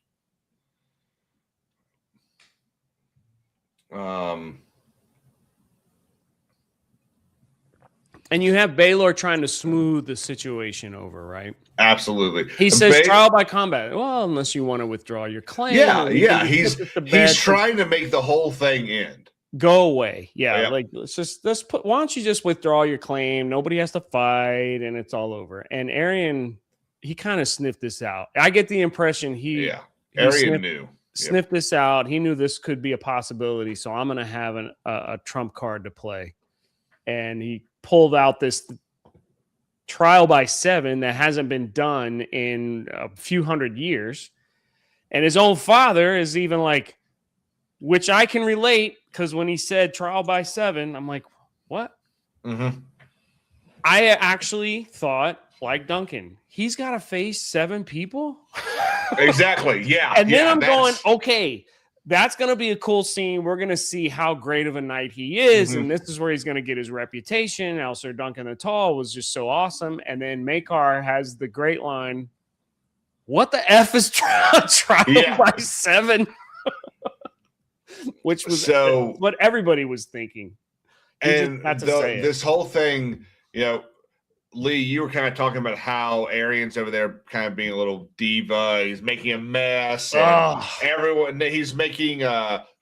And you have Baylor trying to smooth the situation over, right? Absolutely. He says trial by combat. Well, unless you want to withdraw your claim. Yeah. He's trying to make the whole thing end. Go away. Yeah. Like, why don't you just withdraw your claim? Nobody has to fight and it's all over. And Arian, he kind of sniffed this out. I get the impression Arian knew. Sniffed this out. He knew this could be a possibility. So I'm going to have a trump card to play. And he pulled out this trial by 7 that hasn't been done in a few hundred years. And his own father is even like, which I can relate, because when he said trial by 7, I'm like, what? Mm-hmm. I actually thought, like Duncan, he's got to face 7 people. Exactly. Yeah. And then I'm going, okay, that's going to be a cool scene. We're going to see how great of a knight he is. Mm-hmm. And this is where he's going to get his reputation. Sir Duncan the Tall was just so awesome. And then Maekar has the great line, what the F is trial by 7? Which was what everybody was thinking. And this whole thing, Lee, you were kind of talking about how Arian's over there kind of being a little diva. He's making a mess. And he's making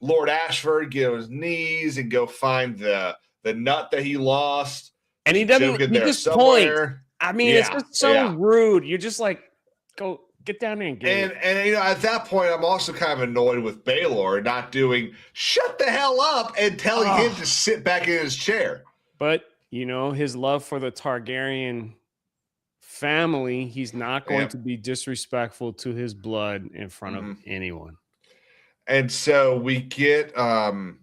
Lord Ashford get on his knees and go find the nut that he lost. And he doesn't, he just points. I mean, it's just so rude. You're just like, go get down there and get it. And at that point, I'm also kind of annoyed with Baylor not doing shut the hell up and telling him to sit back in his chair. But his love for the Targaryen family, he's not going to be disrespectful to his blood in front of anyone. And so we get kind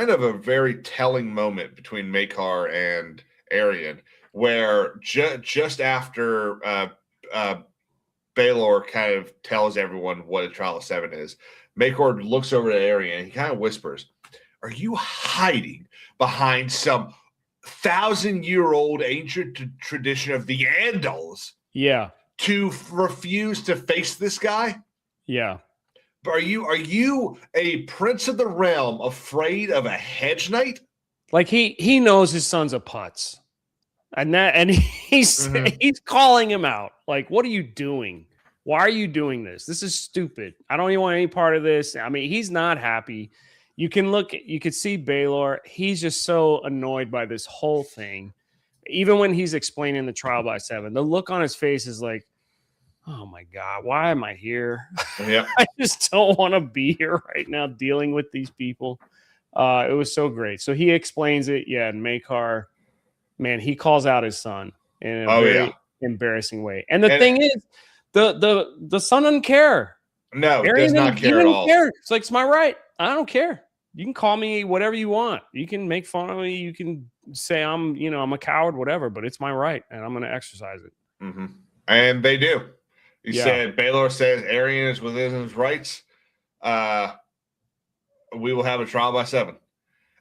of a very telling moment between Maekar and Arian, where just after Baylor kind of tells everyone what a trial of 7 is, Maekar looks over at Arian and he kind of whispers, "Are you hiding behind some 1,000-year-old ancient tradition of the Andals? Yeah. To refuse to face this guy? Yeah. Are you a prince of the realm afraid of a hedge knight?" Like he knows his son's a putz. And he's calling him out. Like, what are you doing? Why are you doing this? This is stupid. I don't even want any part of this. I mean, he's not happy. You could see Baylor. He's just so annoyed by this whole thing. Even when he's explaining the trial by 7, the look on his face is like, oh my God, why am I here? Yeah. I just don't want to be here right now dealing with these people. It was so great. So he explains it. Yeah. And Maekar, man, he calls out his son in a very embarrassing way. And the thing is, the son doesn't care. No, he does not care at all. It's like, it's my right. I don't care. You can call me whatever you want. You can make fun of me. You can say I'm a coward, whatever, but it's my right and I'm going to exercise it. Mm-hmm. And they do. Baylor says Arian is within his rights. We will have a trial by 7.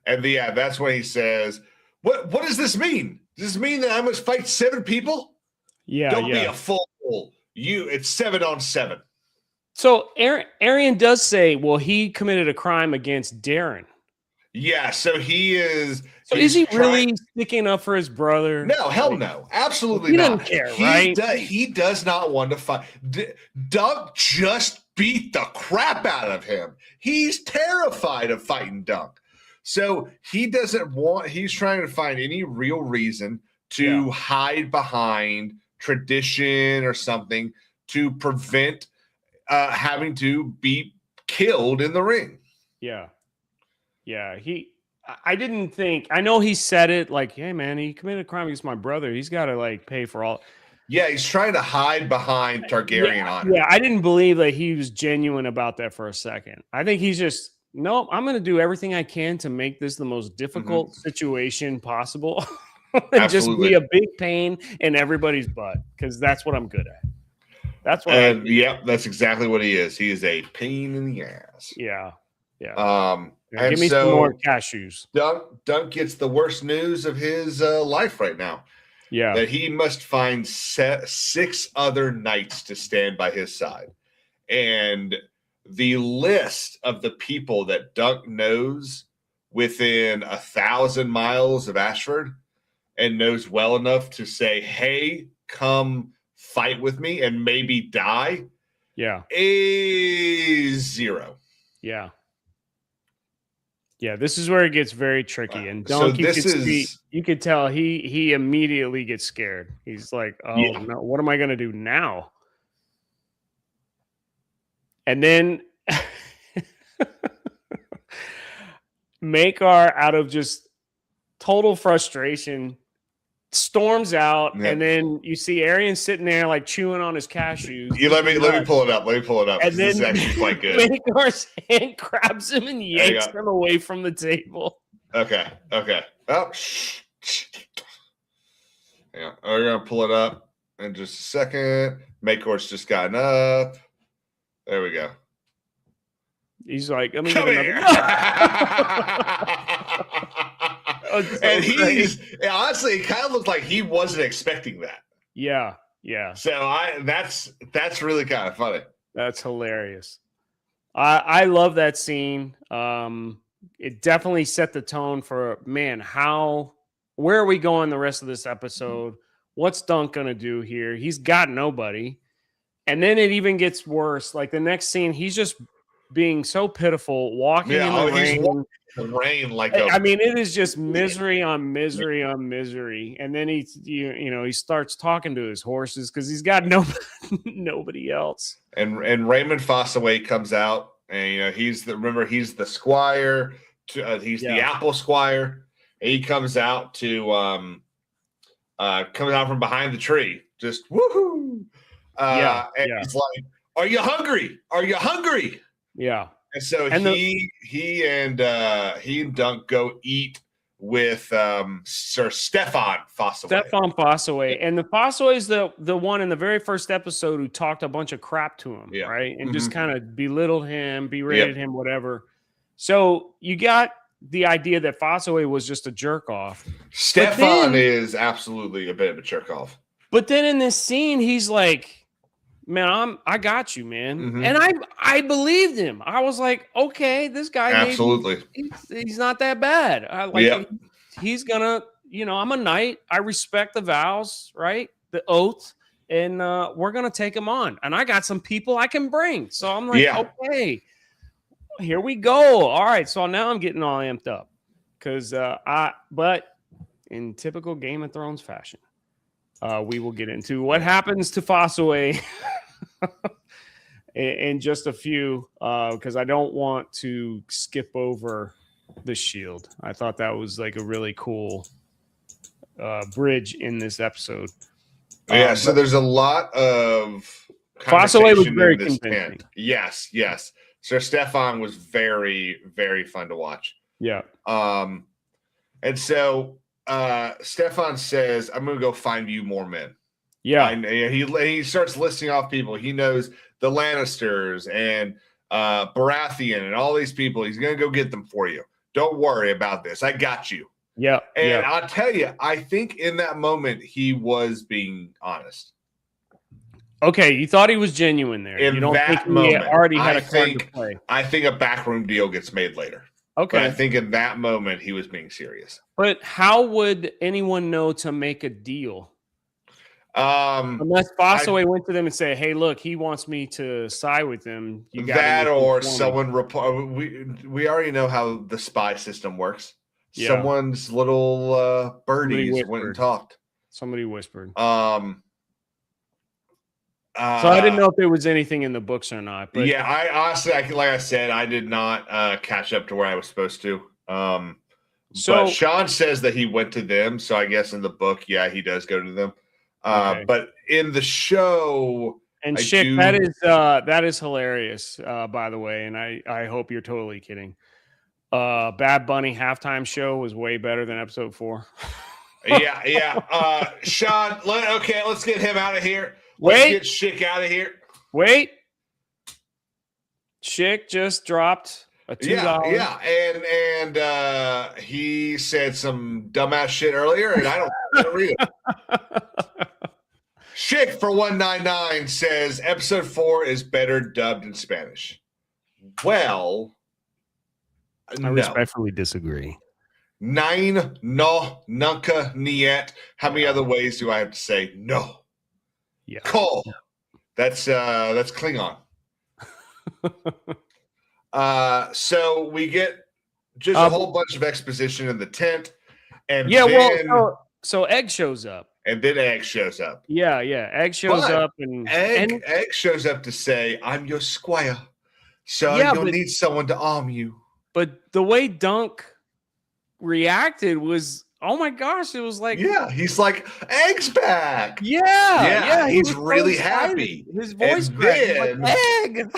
And that's when he says, What does this mean? Does this mean that I must fight 7 people? Yeah. Don't be a fool. It's 7 on 7. So Arian does say, well, he committed a crime against Darren. Yeah, so he is. So is he really sticking up for his brother? No, hell no. Absolutely he not. He doesn't care, right? He does not want to fight. Dunk just beat the crap out of him. He's terrified of fighting Dunk. So he's trying to find any real reason to hide behind tradition or something to prevent having to be killed in the ring. Yeah. Yeah. I know he said it like, hey man, he committed a crime against my brother. He's got to pay for all. Yeah. He's trying to hide behind Targaryen honor. Yeah. I didn't believe that he was genuine about that for a second. I think he's just, nope, I'm going to do everything I can to make this the most difficult situation possible. And just be a big pain in everybody's butt. Cause that's what I'm good at. That's what. That's exactly what he is. He is a pain in the ass. Yeah. Yeah. Give me some more cashews. Dunk gets the worst news of his life right now. Yeah. That he must find 6 other knights to stand by his side. And the list of the people that Dunk knows within 1,000 miles of Ashford and knows well enough to say, hey, come fight with me and maybe die, is 0. Yeah. Yeah, this is where it gets very tricky. And Dunk, you could tell he immediately gets scared. He's like, oh, no, what am I going to do now? And then Maekar, out of just total frustration, storms out, and then you see Arian sitting there like chewing on his cashews. Let me pull it up. And then this is actually quite good. Maekar's hand grabs him and yanks him away from the table. Okay. Oh, yeah, we're gonna pull it up in just a second. Maekar's just gotten up. There we go. He's like, let me come get here. And honestly, it kind of looked like he wasn't expecting that. Yeah. So that's really kind of funny. That's hilarious. I love that scene. It definitely set the tone for, man, where are we going the rest of this episode? What's Dunk gonna do here? He's got nobody. And then it even gets worse. Like the next scene, he's just being so pitiful, walking in the rain. The rain, I mean, it is just misery on misery on misery. And then he starts talking to his horses because he's got nobody else. And Raymond Fossaway comes out, and he's the squire. He's the apple squire. And he comes out from behind the tree, just woohoo. He's like, "Are you hungry? Are you hungry?" Yeah. And so he and Dunk go eat with Sir Stefan Fossaway. And the Fossaway is the one in the very first episode who talked a bunch of crap to him, right? And just kind of belittled him, berated him, whatever. So you got the idea that Fossaway was just a jerk off. Stefan is absolutely a bit of a jerk off. But then in this scene, he's like, man, I got you, man. Mm-hmm. And I believed him. I was like, okay, this guy absolutely he's not that bad. He's gonna, I'm a knight. I respect the vows, right? The oath, and we're gonna take him on. And I got some people I can bring. So I'm like, okay, here we go. All right. So now I'm getting all amped up. But in typical Game of Thrones fashion, we will get into what happens to Fossaway in just a few, because I don't want to skip over the shield. I thought that was like a really cool bridge in this episode. So there's a lot of Fossaway was very convincing. Yes. Sir Stefan was very, very fun to watch. Yeah. And so Stefan says, I'm going to go find you more men. Yeah. And he starts listing off people. He knows the Lannisters and Baratheon and all these people. He's going to go get them for you. Don't worry about this. I got you. Yeah. And I'll tell you, I think in that moment, he was being honest. Okay. You thought he was genuine there. In you don't that think moment, he already had a card to play. I think a backroom deal gets made later. Okay. But I think in that moment, he was being serious. But how would anyone know to make a deal? Unless Fossaway went to them and said, hey, look, he wants me to side with him. You got that, or someone we already know how the spy system works. Yeah. Someone's little birdies went and talked. Somebody whispered. So I didn't know if there was anything in the books or not. But yeah, I honestly, like I said, I did not catch up to where I was supposed to. But Sean says that he went to them, so I guess in the book, yeah, he does go to them. Okay. But in the show, and that is hilarious, by the way, and I hope you're totally kidding. Bad Bunny halftime show was way better than episode 4. yeah. Sean, let's get him out of here. Let's get Schick out of here. Wait. Schick just dropped a $2. Yeah. And he said some dumbass shit earlier, and I don't read it. Schick for 199 says episode 4 is better dubbed in Spanish. Well, I No. respectfully disagree. Nine, no, nunca, niet. How many other ways do I have to say no? Yeah. Call. That's Klingon. So we get just a whole bunch of exposition in the tent, and so Egg shows up. And then Egg shows up. Yeah. Egg shows up, and Egg shows up to say, "I'm your squire, so you'll need someone to arm you." But the way Dunk reacted was, oh my gosh, it was like, yeah, he's like, Egg's back. Yeah. He's really happy. His voice cracked. Like, Egg.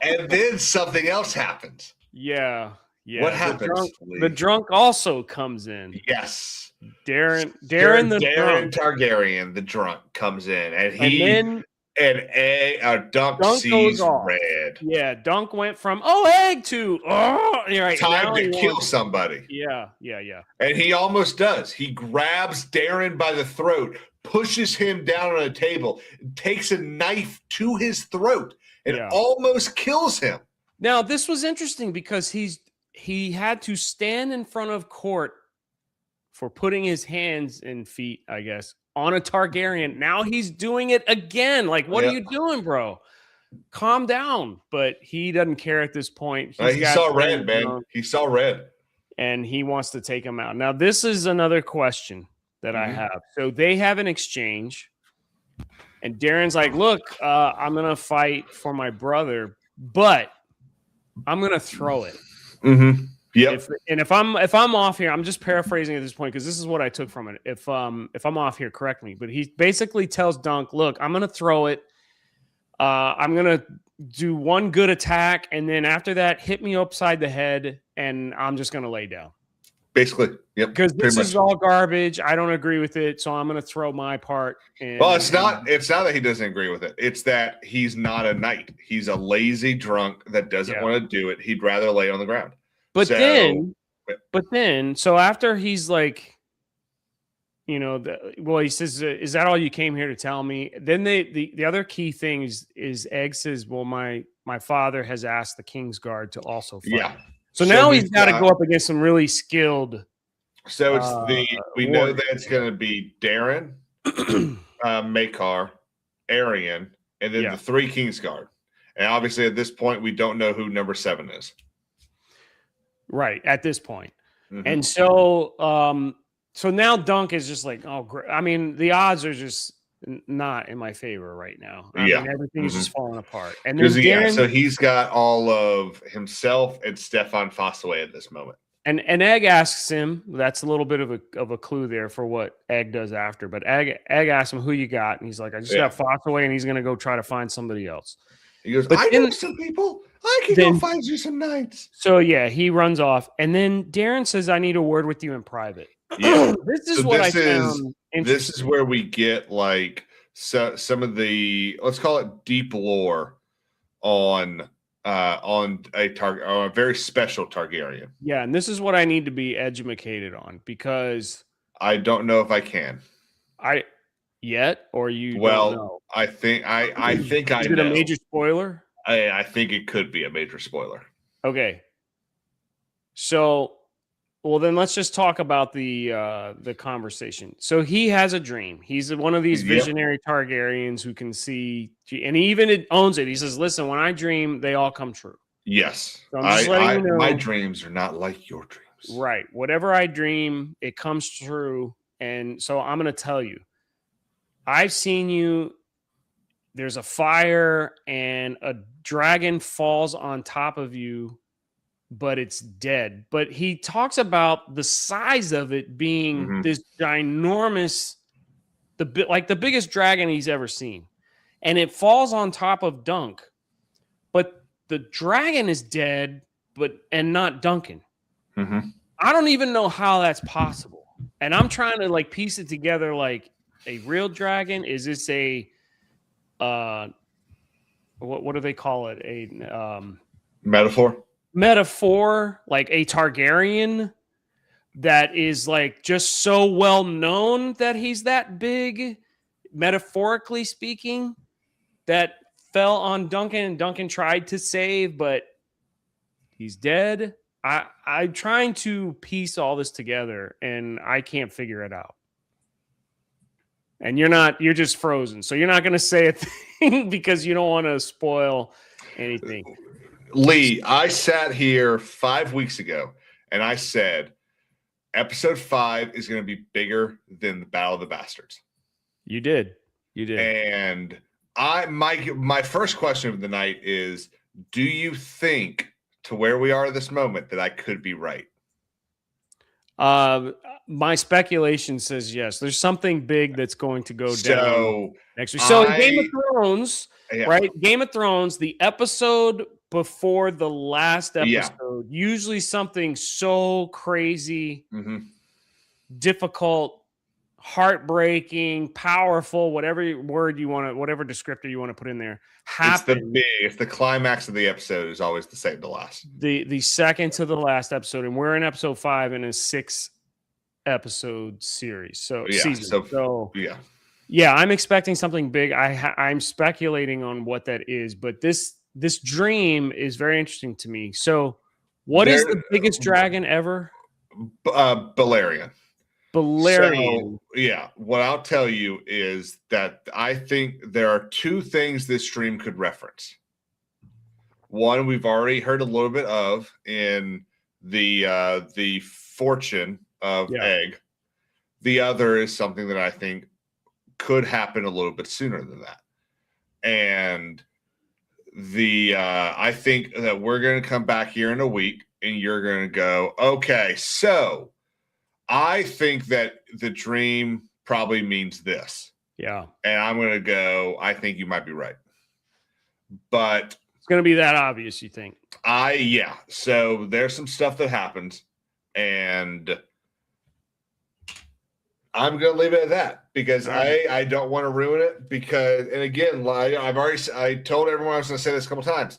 And then something else happens. Yeah. What happens? The drunk also comes in. Yes. Darren Targaryen, the drunk, comes in, and Dunk sees red. Yeah, Dunk went from Egg to right, time to kill somebody. Yeah. And he almost does. He grabs Darren by the throat, pushes him down on a table, takes a knife to his throat, and almost kills him. Now, this was interesting because he had to stand in front of court for putting his hands and feet, I guess, on a Targaryen. Now he's doing it again. Like, what are you doing, bro? Calm down. But he doesn't care at this point. He saw red, man. He saw red. And he wants to take him out. Now, this is another question that I have. So they have an exchange. And Darren's like, look, I'm going to fight for my brother, but I'm going to throw it. Mm-hmm. Yep. If I'm off here, I'm just paraphrasing at this point because this is what I took from it. If I'm off here, correct me. But he basically tells Dunk, "Look, I'm gonna throw it. I'm gonna do one good attack, and then after that, hit me upside the head, and I'm just gonna lay down." Basically, yep. Because this is all garbage. I don't agree with it, so I'm gonna throw my part. Well, it's not that he doesn't agree with it. It's that he's not a knight. He's a lazy drunk that doesn't want to do it. He'd rather lay on the ground. But then, so after he's like, he says, "Is that all you came here to tell me?" Then the other key thing is Egg says, "Well, my father has asked the Kingsguard to also fight." Yeah. So now he's got to go up against some really skilled. So it's we know that it's going to be Darren, Maekar, Arian, and then the 3 Kingsguard. And obviously, at this point, we don't know who number 7 is. Right, at this point. Mm-hmm. And so now Dunk is just like, oh, great. I mean, the odds are just not in my favor right now. I mean, everything's just falling apart. And then so he's got all of himself and Stefan Fossaway at this moment. And Egg asks him, that's a little bit of a clue there for what Egg does after. But Egg asks him, who you got? And he's like, I just got Fossaway, and he's going to go try to find somebody else. He goes, I know some people. I can go find you some knights. So, he runs off. And then Darren says, I need a word with you in private. Yeah. This is what I found interesting. This is where we get, like, some of the, let's call it deep lore on a very special Targaryen. Yeah, and this is what I need to be educated on because I don't know if I can. Or you well, don't know. I think I know. Is it a major spoiler? I think it could be a major spoiler. Okay. So, well, then let's just talk about the conversation. So he has a dream. He's one of these visionary Targaryens who can see, and he even owns it. He says, "Listen, when I dream, they all come true." Yes, so I'm just letting you know, my dreams are not like your dreams. Right. Whatever I dream, it comes true. And so I'm going to tell you, I've seen you. There's a fire and a dragon falls on top of you, but it's dead. But he talks about the size of it being this ginormous, the biggest dragon he's ever seen. And it falls on top of Dunk. But the dragon is dead, and not Duncan. Mm-hmm. I don't even know how that's possible. And I'm trying to like piece it together like a real dragon. Is this a what do they call it? A metaphor, like a Targaryen that is like just so well known that he's that big, metaphorically speaking, that fell on Duncan and Duncan tried to save, but he's dead. I'm trying to piece all this together, and I can't figure it out. And you're just frozen. So you're not going to say a thing because you don't want to spoil anything. Lee, I sat here 5 weeks ago and I said episode 5 is going to be bigger than the Battle of the Bastards. You did. And my first question of the night is, do you think, to where we are at this moment, that I could be right? My speculation says yes. There's something big that's going to go down next week. So in Game of Thrones, right? Game of Thrones, the episode before the last episode, usually something so crazy, difficult, heartbreaking, powerful, whatever word you want to, whatever descriptor you want to put in there, happens. It's the climax of the episode is always the same to last. The second to the last episode, and we're in episode 5 in a 6-episode series. So season. Yeah, I'm expecting something big. I'm speculating on what that is, but this dream is very interesting to me. So, what is the biggest dragon ever? Balerion. Balerion. So, what I'll tell you is that I think there are 2 things this stream could reference. One, we've already heard a little bit of in the fortune of Egg. The other is something that I think could happen a little bit sooner than that. And I think that we're going to come back here in a week and you're going to go, okay, so I think that the dream probably means this. Yeah. And I'm going to go, I think you might be right. But it's going to be that obvious, you think? So there's some stuff that happens, and I'm going to leave it at that because I don't want to ruin it because, and again, I told everyone I was going to say this a couple times.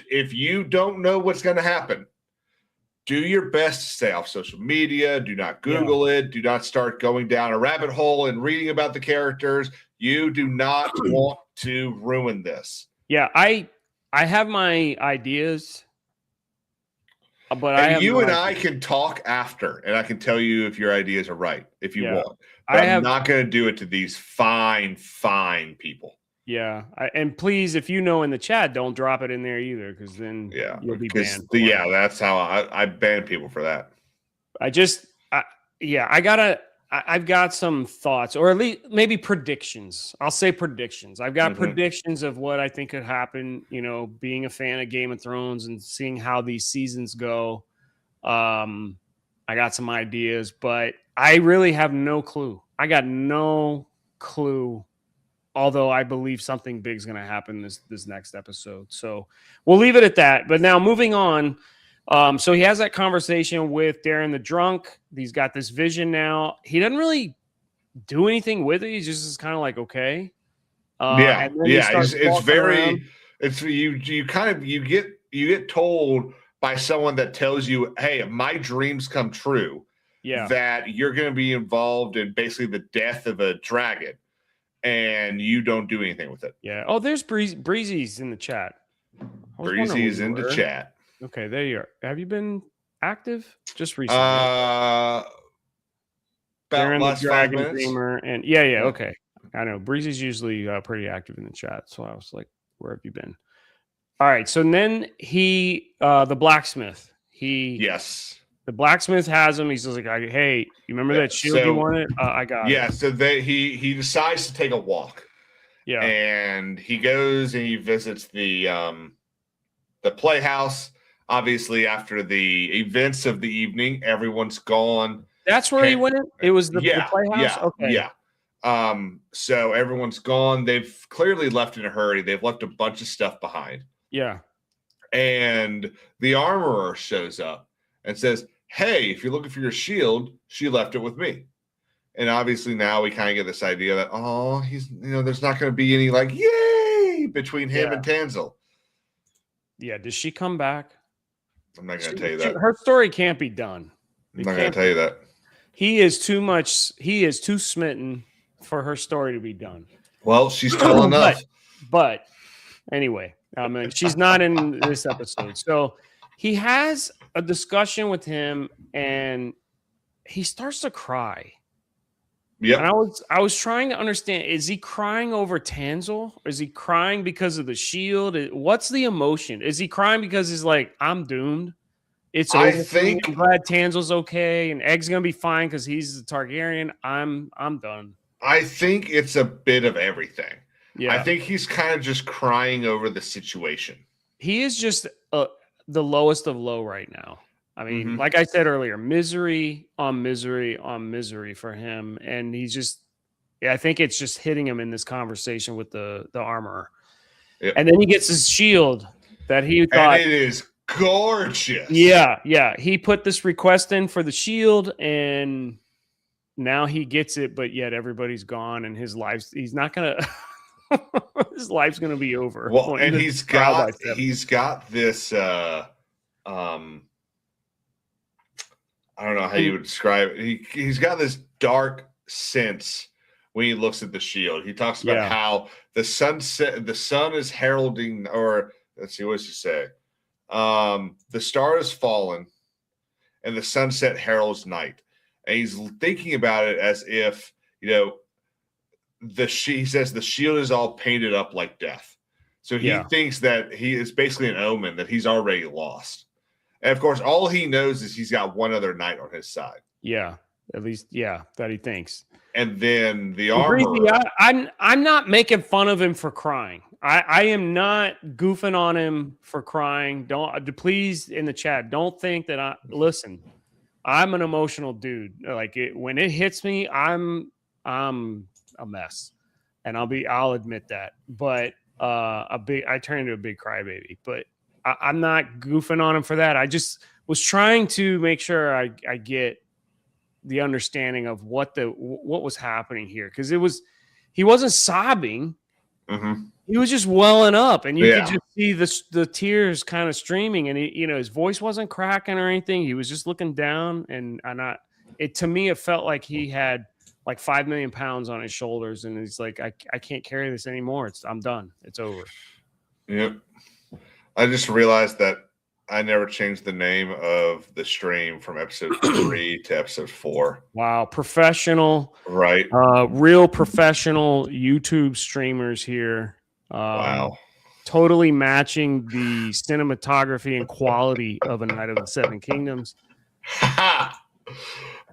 If you don't know what's going to happen, do your best to stay off social media. Do not Google it. Do not start going down a rabbit hole and reading about the characters. You do not want to ruin this. Yeah, I have my ideas, but I can talk after, and I can tell you if your ideas are right if you want. But I'm not going to do it to these fine people. Yeah, and please, if you know in the chat, don't drop it in there either, because then you'll be banned. That's how I ban people for that. I've got some thoughts, or at least maybe predictions. I'll say predictions. I've got predictions of what I think could happen. You know, being a fan of Game of Thrones and seeing how these seasons go, I got some ideas, but I really have no clue. I got no clue. Although I believe something big is going to happen this next episode. So we'll leave it at that. But now moving on. So he has that conversation with Darren the drunk. He's got this vision now. He doesn't really do anything with it. He's just kind of like, okay. It's very, you get told by someone that tells you, hey, if my dreams come true, that you're going to be involved in basically the death of a dragon. And you don't do anything with it. Yeah. Oh, there's Breezy's in the chat. Breezy is in the chat. Okay, there you are. Have you been active just recently? About last 5 minutes. Dreamer and okay. I know Breezy's usually pretty active in the chat, so I was like, "Where have you been?" All right. So then the blacksmith. The blacksmith has him. He's just like, hey, you remember that shield you wanted? I got it. So he decides to take a walk. Yeah. And he goes and he visits the playhouse. Obviously, after the events of the evening, everyone's gone. That's where he went? It was the playhouse? Okay. Yeah. So everyone's gone. They've clearly left in a hurry. They've left a bunch of stuff behind. Yeah. And the armorer shows up and says, hey, if you're looking for your shield, she left it with me. And obviously now we kind of get this idea that, there's not going to be any like, yay, between him and Tanzel. Yeah. Does she come back? I'm not going to tell you that. Her story can't be done. I'm not going to tell you that. He is too smitten for her story to be done. Well, she's tall enough. But anyway, she's not in this episode. So he has a discussion with him, and he starts to cry. Yeah. And I was trying to understand, is he crying over Tanzel? Or is he crying because of the shield? What's the emotion? Is he crying because he's like, I'm doomed? It's over. I'm glad Tanzel's okay and Egg's gonna be fine because he's the Targaryen. I'm done. I think it's a bit of everything. Yeah. I think he's kind of just crying over the situation. He is just the lowest of low right now. I mean, like I said earlier, misery on misery on misery for him. And he's just, I think it's just hitting him in this conversation with the armorer. Yep. And then he gets his shield that he thought. And it is gorgeous. Yeah. Yeah. He put this request in for the shield and now he gets it, but yet everybody's gone and his life's, he's not going to, his life's going to be over. Well, and he's got this, I don't know how you would describe it. He's got this dark sense when he looks at the shield. He talks about how the sun is heralding, or let's see, what does he say? The star has fallen, and the sunset heralds night. And he's thinking about it as if, you know, he says the shield is all painted up like death. So he thinks that he is basically an omen that he's already lost. And of course, all he knows is he's got one other knight on his side. Yeah, at least, that he thinks. And then the armor. I'm not making fun of him for crying. I am not goofing on him for crying. Please in the chat, don't think that listen. I'm an emotional dude. Like when it hits me, I'm a mess, and I'll admit that. But I turn into a big crybaby. But I'm not goofing on him for that. I just was trying to make sure I get the understanding of what was happening here, because he wasn't sobbing. Mm-hmm. He was just welling up, and you could just see the tears kind of streaming, and his voice wasn't cracking or anything. He was just looking down, and to me, it felt like he had like 5 million pounds on his shoulders, and he's like, I can't carry this anymore. I'm done. It's over. Yep. I just realized that I never changed the name of the stream from episode 3 to episode 4. Wow. Professional. Right. Real professional YouTube streamers here. Wow. Totally matching the cinematography and quality of A Knight of the Seven Kingdoms.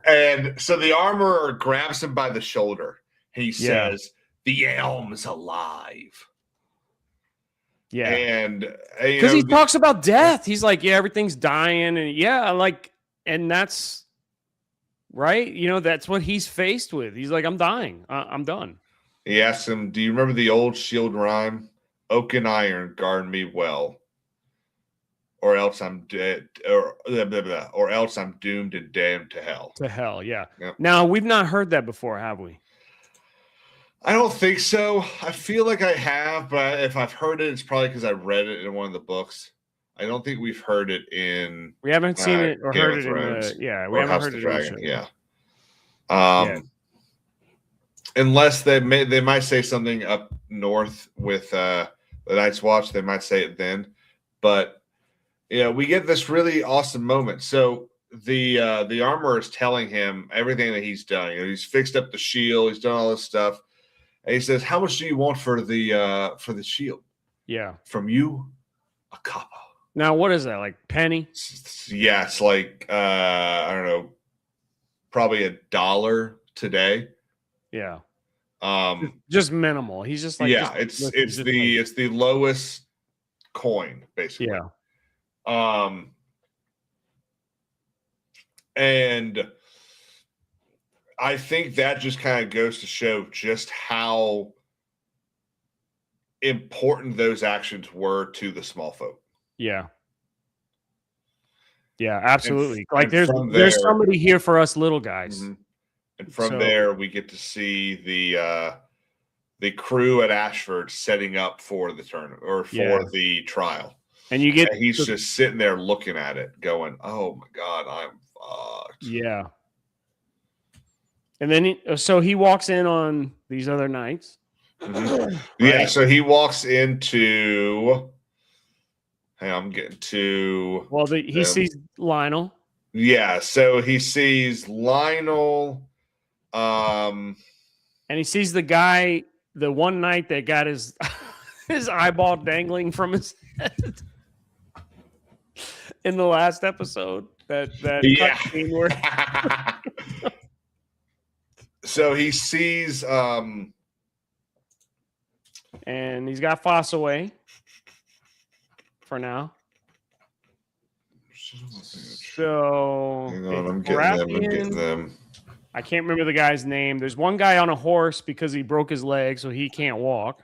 And so the armorer grabs him by the shoulder. He says, the elm's alive. Yeah. And because he talks about death. He's like, everything's dying. And and that's right. That's what he's faced with. He's like, I'm dying. I'm done. He asks him, do you remember the old shield rhyme? Oak and iron guard me well, or else I'm dead, or else I'm doomed and damned to hell. To hell, yeah. Yep. Now, we've not heard that before, have we? I don't think so. I feel like I have, but if I've heard it, it's probably because I read it in one of the books. I don't think we've heard it in. We haven't seen it or Game heard of it Thrones, in the. We haven't House heard of it Dragon. in the Yeah. Unless they might say something up north with the Night's Watch. They might say it then, but we get this really awesome moment. So the armorer is telling him everything that he's done. He's fixed up the shield. He's done all this stuff. And he says, how much do you want for the shield? Yeah. From you, a copper. Now, what is that, like penny? Yeah, it's like, I don't know, probably $1 today. Yeah. Just minimal. He's just like, it's the lowest coin, basically. Yeah. And I think that just kind of goes to show just how important those actions were to the small folk. Yeah. Yeah, absolutely. There's somebody here for us little guys. Mm-hmm. And from there, we get to see the crew at Ashford setting up for the tournament or for the trial. And he's just sitting there looking at it, going, "Oh my God, I'm fucked." Yeah. And then he walks in on these other knights. Mm-hmm. Right? Yeah, so he walks into Hang on, I'm getting to. Well, he sees Lionel. Yeah, so he sees Lionel. And he sees the guy, the one night that got his his eyeball dangling from his head in the last episode. That cut scene where so he sees and he's got Foss away for now. So hang on, I'm getting them. I can't remember the guy's name. There's one guy on a horse because he broke his leg, so he can't walk.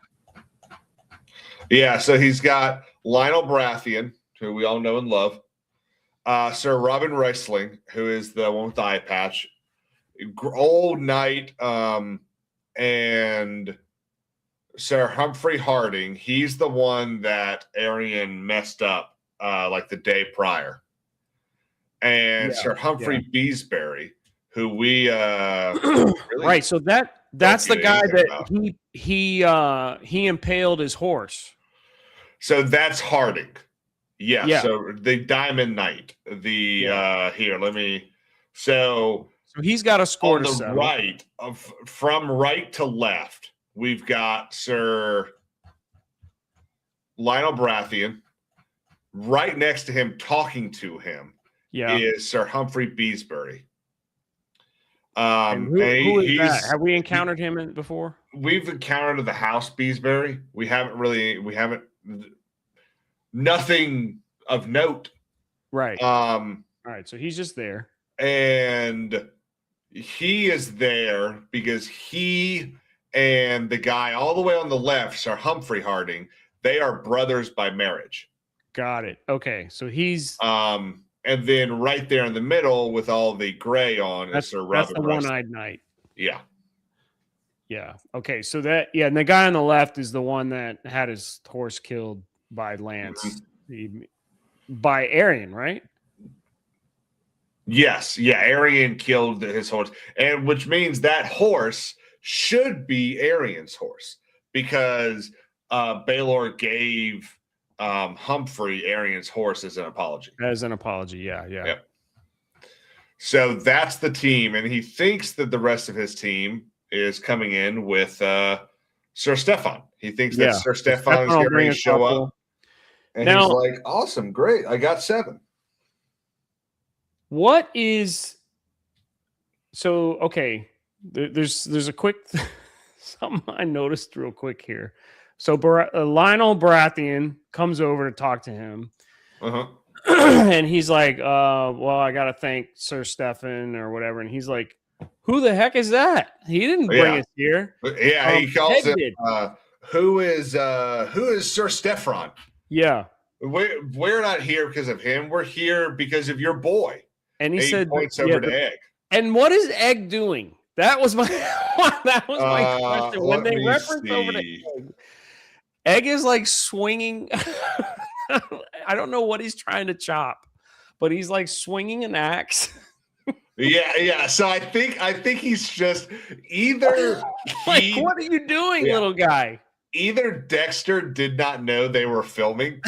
Yeah, so he's got Lionel Baratheon, who we all know and love. Sir Robin Wrestling, who is the one with the eye patch. Old Knight, and Sir Humphrey Harding. He's the one that Arion messed up like the day prior. And Sir Humphrey Beesbury, who we really right. So that's the guy that he impaled his horse. So that's Harding. Yeah. So the Diamond Knight. Here, let me. So he's got a score on to the settle. right from right to left. We've got Sir Lionel Baratheon. Right next to him, talking to him, is Sir Humphrey Beesbury. Who is that? Have we encountered him before? We've encountered the House Beesbury. We haven't nothing of note. Right. All right. So he's just there. And he is there because he and the guy all the way on the left, Sir Humphrey Harding, they are brothers by marriage. Got it. Okay. So he's and then right there in the middle with all the gray on is Sir Robin. That's the one-eyed knight. Yeah. Yeah. Okay. So and the guy on the left is the one that had his horse killed by Lance, by Arion, right? Yes. Yeah. Arion killed his horse, and which means that horse should be Arion's horse because Baelor gave Humphrey Arion's horse as an apology. Yeah. Yep. So that's the team, and he thinks that the rest of his team is coming in with Sir Stefan. He thinks that Sir Stefan is going to show up, and he's like, "Awesome, great, I got 7." What is so? Okay, there's a quick something I noticed real quick here. So Lionel Baratheon comes over to talk to him, and he's like, "Well, I got to thank Sir Stefan or whatever." And he's like, "Who the heck is that? He didn't bring us here." Yeah, he calls him. Who is Sir Stefan? Yeah, we're not here because of him. We're here because of your boy. And he said, points over to Egg. And what is Egg doing? That was my question. When they reference over to Egg, Egg is like swinging. I don't know what he's trying to chop, but he's like swinging an axe. Yeah. So I think he's just either like, what are you doing, little guy? Either Dexter did not know they were filming,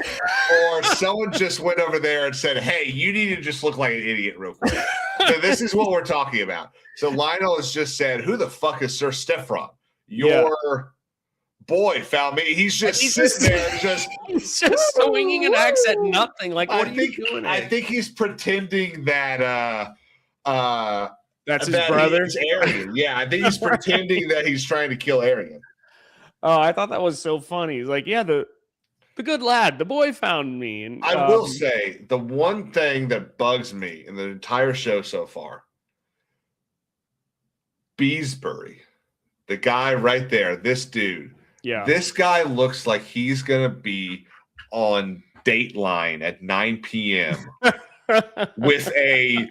or someone just went over there and said, "Hey, you need to just look like an idiot real quick." So this is what we're talking about. So Lionel has just said, "Who the fuck is Sir Stefan? Your boy found me." He's sitting there, he's just swinging an axe at nothing. Like, what are you doing? I think he's pretending that that's his brother, Arion. Yeah, I think he's pretending that he's trying to kill Arion. Oh, I thought that was so funny. He's like, "Yeah, the good lad, the boy found me." And I will say the one thing that bugs me in the entire show so far, Beesbury, the guy right there, this dude. Yeah. This guy looks like he's going to be on Dateline at 9 p.m. with a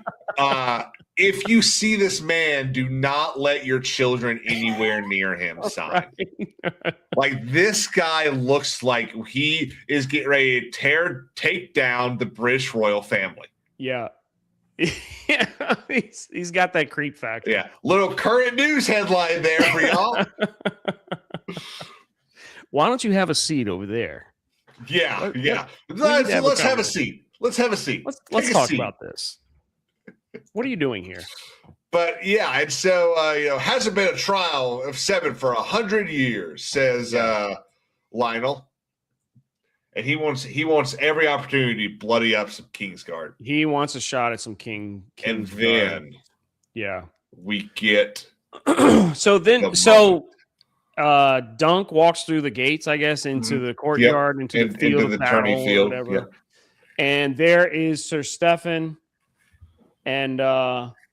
if you see this man, do not let your children anywhere near him sign. Right. Like, this guy looks like he is getting ready to take down the British royal family. Yeah. Yeah, he's got that creep factor. Yeah. Little current news headline there for y'all. Why don't you have a seat over there? Yeah, yeah. we need to have a Let's have a conversation. seat. Let's have a seat. Let's Take a talk seat. about this. What are you doing here? But yeah, and so hasn't been a trial of 7 for 100 years, says Lionel, and he wants every opportunity to bloody up some Kingsguard. He wants a shot at some King. And then we get Dunk walks through the gates, I guess, into the courtyard, into the field, into the battle, tourney field, whatever. yeah. And there is Sir Stefan, and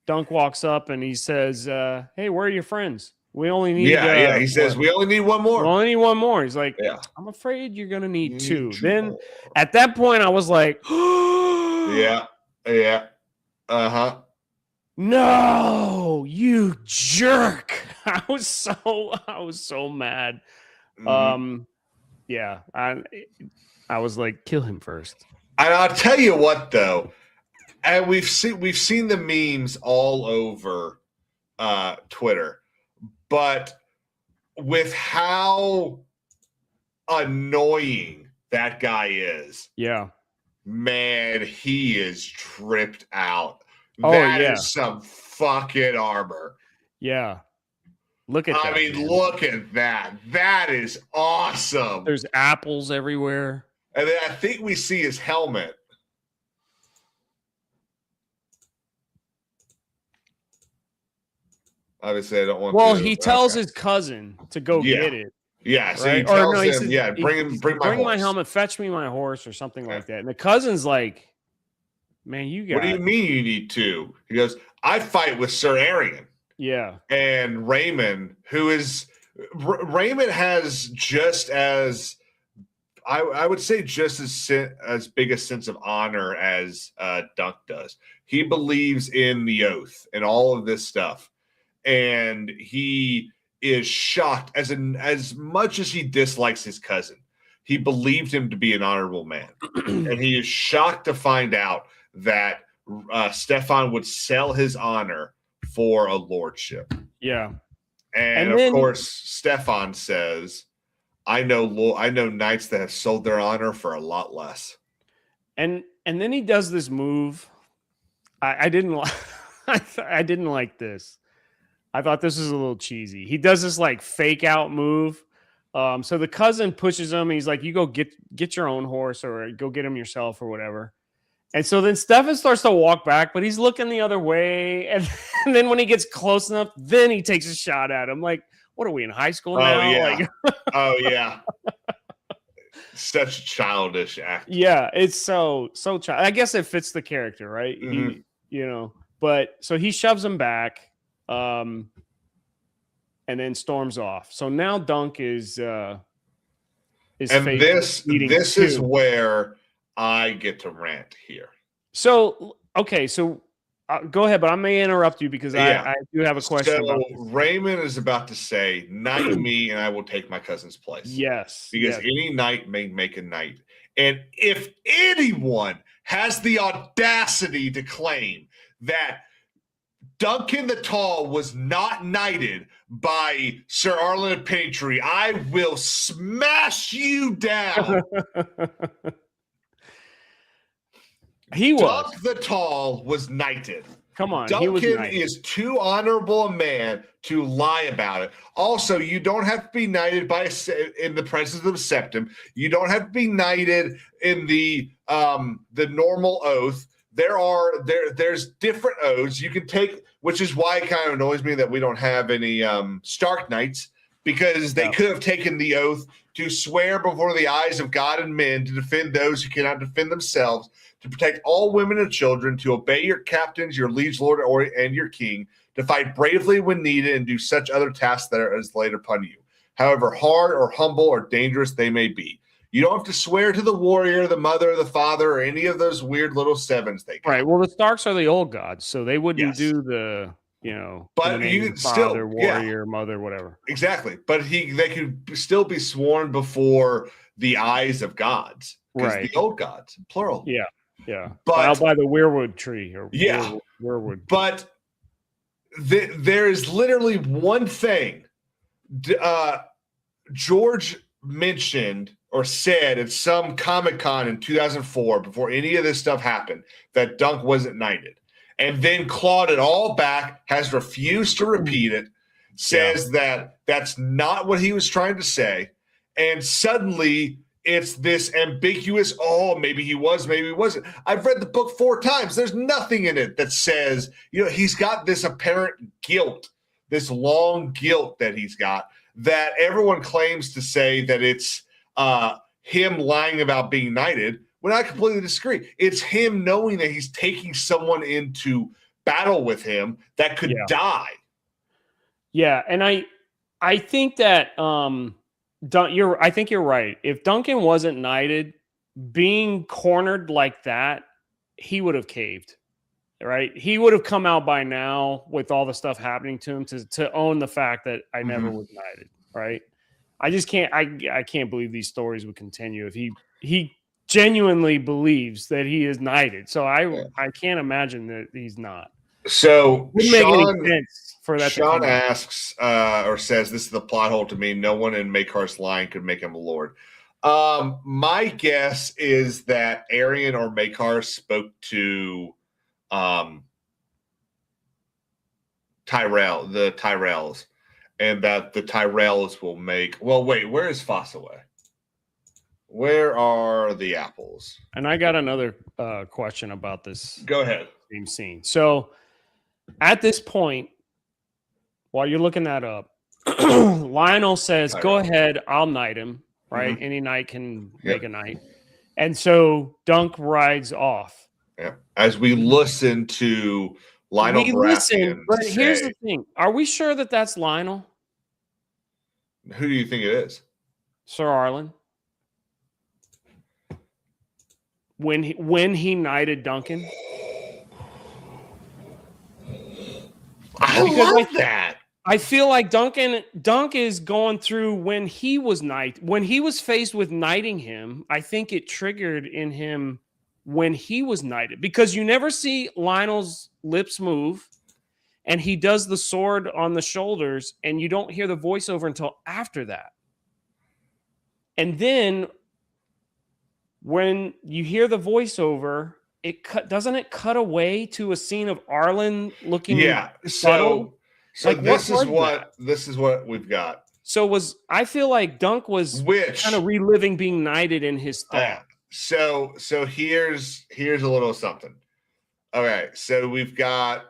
Dunk walks up and he says, "Hey, where are your friends? We only need." He says we only need one more. We only need one more. He's like, "I'm afraid you're gonna need two." Then at that point, I was like, "Yeah, no, you jerk!" I was so mad. Mm-hmm. I was like, kill him first. And I'll tell you what, though, and we've seen the memes all over Twitter, but with how annoying that guy is, man, he is tripped out. That is some fucking armor. Yeah. Look at that. I mean, look at that. That is awesome. There's apples everywhere. And then I think we see his helmet. Obviously, I don't want. Well, he tells his cousin to go get it. Yeah, so he tells him, bring my helmet, fetch me my horse, or something like that. And the cousin's like, "Man, you got." What do you mean you need two? He goes, "I fight with Sir Arian." Yeah, and Raymond, Raymond has just as I would say just as big a sense of honor as Dunk does. He believes in the oath and all of this stuff, and he is shocked as much as he dislikes his cousin. He believed him to be an honorable man, and he is shocked to find out that Stefan would sell his honor for a lordship. Yeah, and of course, Stefan says, I know knights that have sold their honor for a lot less. And then he does this move. I didn't like. I didn't like this. I thought this was a little cheesy. He does this like fake out move. So the cousin pushes him. And he's like, "You go get your own horse, or go get him yourself, or whatever." And so then Stefan starts to walk back, but he's looking the other way. And then when he gets close enough, then he takes a shot at him. Like, what are we in high school now? Yeah. Oh yeah. Such a childish act. Yeah, it's so child. I guess it fits the character, right? Mm-hmm. But so he shoves him back, and then storms off. So now Dunk is and this is where I get to rant here. So okay, so go ahead, but I may interrupt you because I do have a question. So Raymond is about to say, "Knight me, and I will take my cousin's place." Yes, because any knight may make a knight, and if anyone has the audacity to claim that Duncan the Tall was not knighted by Sir Arlen Pennytree, I will smash you down. He was. Dunk the Tall was knighted. Come on, Duncan is too honorable a man to lie about it. Also, you don't have to be knighted in the presence of the septum. You don't have to be knighted in the normal oath. There's different oaths you can take, which is why it kind of annoys me that we don't have any Stark Knights, because they could have taken the oath to swear before the eyes of God and men to defend those who cannot defend themselves, to protect all women and children, to obey your captains, your liege lord, and your king, to fight bravely when needed, and do such other tasks that are as laid upon you, however hard or humble or dangerous they may be. You don't have to swear to the warrior, the mother, the father, or any of those weird little sevens they got. Right. Well, the Starks are the old gods, so they wouldn't do the, but you can still warrior, mother, whatever. Exactly. But they could still be sworn before the eyes of gods. Right. The old gods, plural. Yeah. Yeah. But out by the weirwood tree or weirwood. But there is literally one thing. George mentioned or said at some Comic-Con in 2004, before any of this stuff happened, that Dunk wasn't knighted. And then clawed it all back, has refused to repeat it, says that that's not what he was trying to say. And suddenly it's this ambiguous, oh, maybe he was, maybe he wasn't. I've read the book 4 times. There's nothing in it that says, he's got this apparent guilt, this long guilt that he's got, that everyone claims to say that it's him lying about being knighted, when I completely disagree. It's him knowing that he's taking someone into battle with him that could die. Yeah, and I think that I think you're right. If Duncan wasn't knighted, being cornered like that, he would have caved. Right? He would have come out by now with all the stuff happening to him to own the fact that I never was knighted. Right? I just can't. I can't believe these stories would continue if he genuinely believes that he is knighted. So I can't imagine that he's not. So wouldn't make any sense for that. Sean asks or says, "This is the plot hole to me. No one in Makar's line could make him a lord." My guess is that Arian or Makar spoke to the Tyrells, and that the Tyrells will make. Well, wait, where is Fossaway? Where are the apples? And I got another question about this. Go ahead. Same scene. So at this point, while you're looking that up, Lionel says, "Go ahead, I'll knight him." Right? Mm-hmm. Any knight can make a knight. And so Dunk rides off. Yeah. As we listen to Lionel Baratheon but here's the thing. Are we sure that that's Lionel? Who do you think it is? Sir Arlen. When he knighted Duncan. I love that. I feel like Dunk is going through when he was faced with knighting him. I think it triggered in him when he was knighted, because you never see Lionel's lips move, and he does the sword on the shoulders, and you don't hear the voiceover until after that. And then when you hear the voiceover, doesn't it cut away to a scene of Arlen looking subtle? So like, this is what we've got. So I feel like Dunk was kind of reliving being knighted in his thought. So here's a little something. Okay, so we've got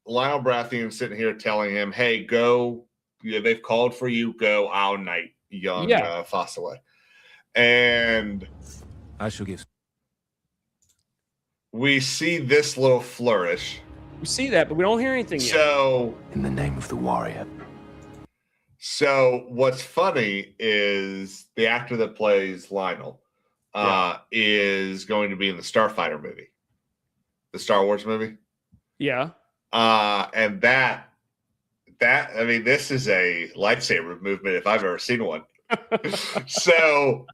Lionel Baratheon sitting here telling him, "Hey, go. They've called for you. Go. I'll knight young Fossaway." And I shall give. We see this little flourish. We see that, but we don't hear anything yet. So, in the name of the warrior. So, what's funny is the actor that plays Lionel is going to be in the Starfighter movie, the Star Wars movie. Yeah. And that I mean, this is a lightsaber movement if I've ever seen one. So,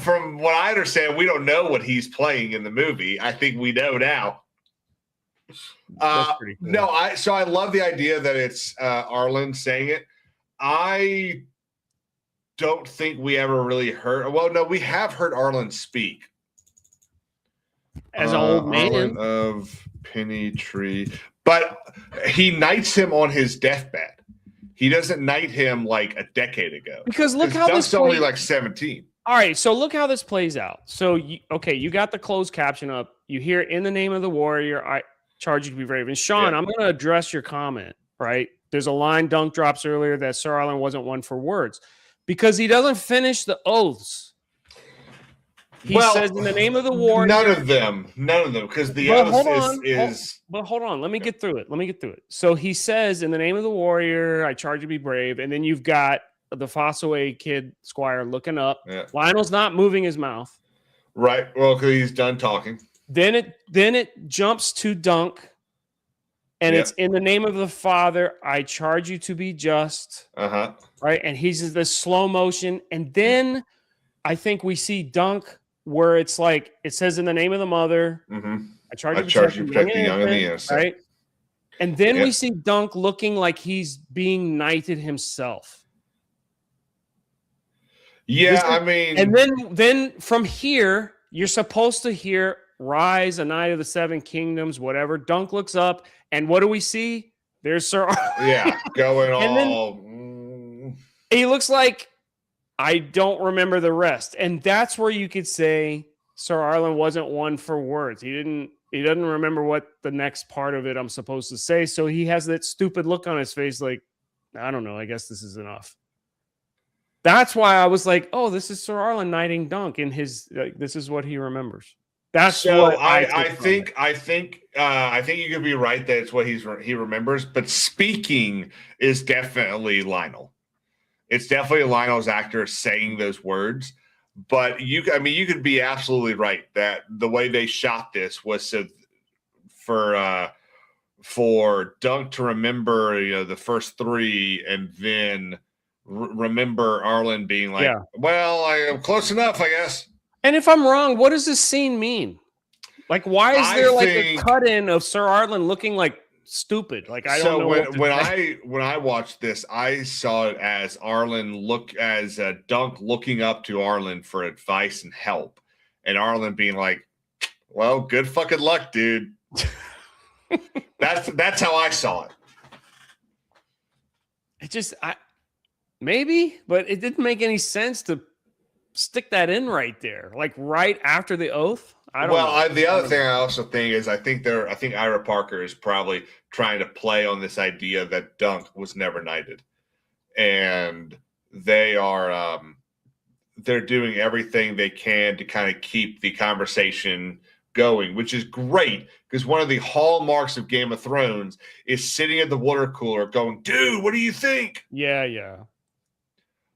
from what I understand, we don't know what he's playing in the movie. I think we know now. That's pretty cool. No, I love the idea that it's Arlen saying it. I don't think we ever really heard. Well, no, we have heard Arlen speak as an old man Arlen of Penny Tree, but he knights him on his deathbed. He doesn't knight him like a decade ago. Because look how this only like 17. All right, so look how this plays out. So you got the closed caption up. You hear "In the name of the warrior, I charge you to be brave." And Sean, I'm going to address your comment, right? There's a line Dunk drops earlier that Sir Arlen wasn't one for words because he doesn't finish the oaths. He says, "In the name of the warrior." None of them, because the oath is. But hold on, let me get through it. So he says, "In the name of the warrior, I charge you to be brave," and then you've got the Fossaway kid Squire looking up. Yeah. Lionel's not moving his mouth. Right. Well, because he's done talking. Then it jumps to Dunk, and it's "In the name of the Father, I charge you to be just." Right, and he's in the slow motion, and then I think we see Dunk where it's like it says, "In the name of the Mother, I charge you to protect the young and the innocent." Right, and then we see Dunk looking like he's being knighted himself. Yeah, I mean, and then from here, you're supposed to hear Rise, A Knight of the Seven Kingdoms, whatever. Dunk looks up, and what do we see? There's Sir. yeah, going And then- all. He looks like I don't remember the rest, and that's where you could say Sir Arlen wasn't one for words. He doesn't remember what the next part of it I'm supposed to say, so he has that stupid look on his face, like I don't know. I guess this is enough. That's why I was like, "Oh, this is Sir Arlen knighting Dunk, and this is what he remembers." That's So what I think you could be right that it's what he remembers. But speaking is definitely Lionel. It's definitely Lionel's actor saying those words. But you could be absolutely right that the way they shot this was for Dunk to remember, the first three, and then remember Arlen being like, "Well, I am close enough, I guess." And if I'm wrong, what does this scene mean? Like, why is there a cut in of Sir Arlen looking like stupid? Like, I don't know. When I watched this, I saw it as Dunk looking up to Arlen for advice and help, and Arlen being like, "Well, good fucking luck, dude." That's how I saw it. It just maybe, but it didn't make any sense to stick that in right there, like right after the oath. I don't know. The other thing I also think is I think Ira Parker is probably trying to play on this idea that Dunk was never knighted, and they are they're doing everything they can to kind of keep the conversation going, which is great because one of the hallmarks of Game of Thrones is sitting at the water cooler going, "Dude, what do you think?" Yeah.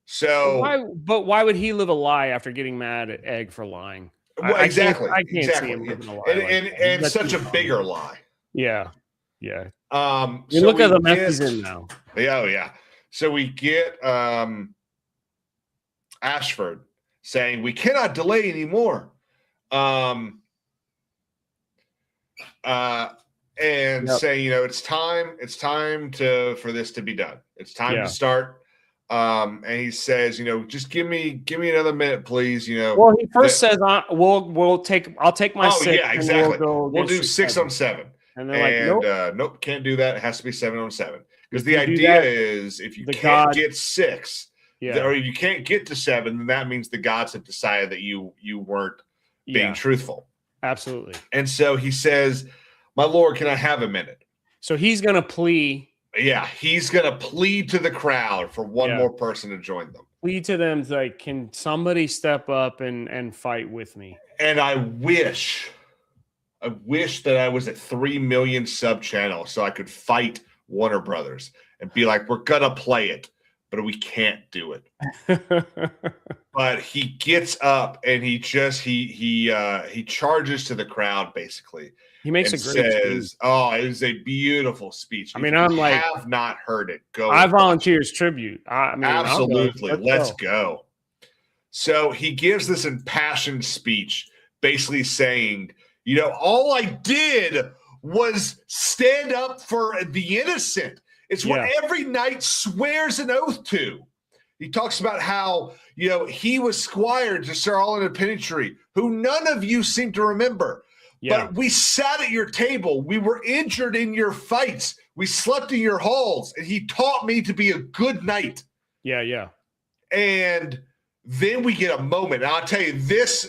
So why would he live a lie after getting mad at Egg for lying? Well, exactly. I can't see him living a lie. And such a bigger lie. Yeah. You Look at the mess he's in now. Yeah. So we get Ashford saying we cannot delay anymore. And saying, it's time for this to be done. It's time to start. And he says, just give me another minute, please. Well, he first says, I'll take my 6. Yeah, exactly. We'll do 6 on 7. And they're like, nope, can't do that. It has to be 7 on 7. Because the idea is if you can't get 6, or you can't get to 7, then that means the gods have decided that you weren't being truthful. Absolutely. And so he says, "My lord, can I have a minute?" So he's going to plea. Yeah, he's going to plead to the crowd for one more person to join them. Plead to them, like, can somebody step up and fight with me? And I wish that I was at 3 million sub channel so I could fight Warner Brothers and be like, "We're going to play it, but we can't do it." But he gets up and he charges to the crowd basically. He makes a great speech. Oh, it was a beautiful speech. I mean, I'm like, have not heard it. Go. I volunteers tribute. Absolutely. Let's go. So he gives this impassioned speech, basically saying, all I did was stand up for the innocent. It's what every knight swears an oath to. He talks about how, he was squire to Sir Arlen of Pennytree, who none of you seem to remember. Yeah. But we sat at your table. We were injured in your fights. We slept in your halls. And he taught me to be a good knight. Yeah. And then we get a moment. And I'll tell you, this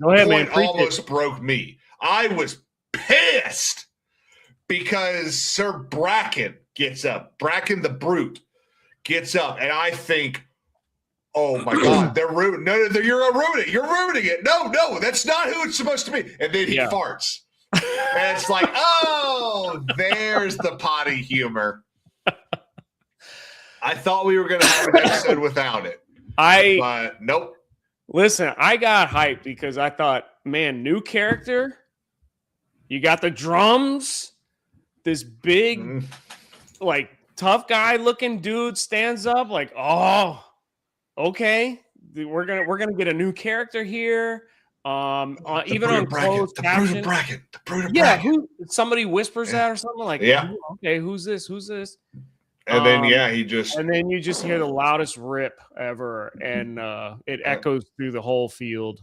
go ahead, point almost broke me. I was pissed because Sir Bracken gets up. Bracken the Brute gets up. And I think, oh my God, they're ruining. No, you're gonna ruin it. You're ruining it. No, that's not who it's supposed to be. And then he farts, and it's like, oh, there's the potty humor. I thought we were gonna have an episode without it. But nope. Listen, I got hyped because I thought, man, new character. You got the drums. This big, like tough guy looking dude stands up, like, oh. Okay, we're gonna get a new character here. Even on closed caption. The Bracken. Who somebody whispers that or something like, okay, who's this? And then he just and then you just hear the loudest rip ever, and it echoes through the whole field,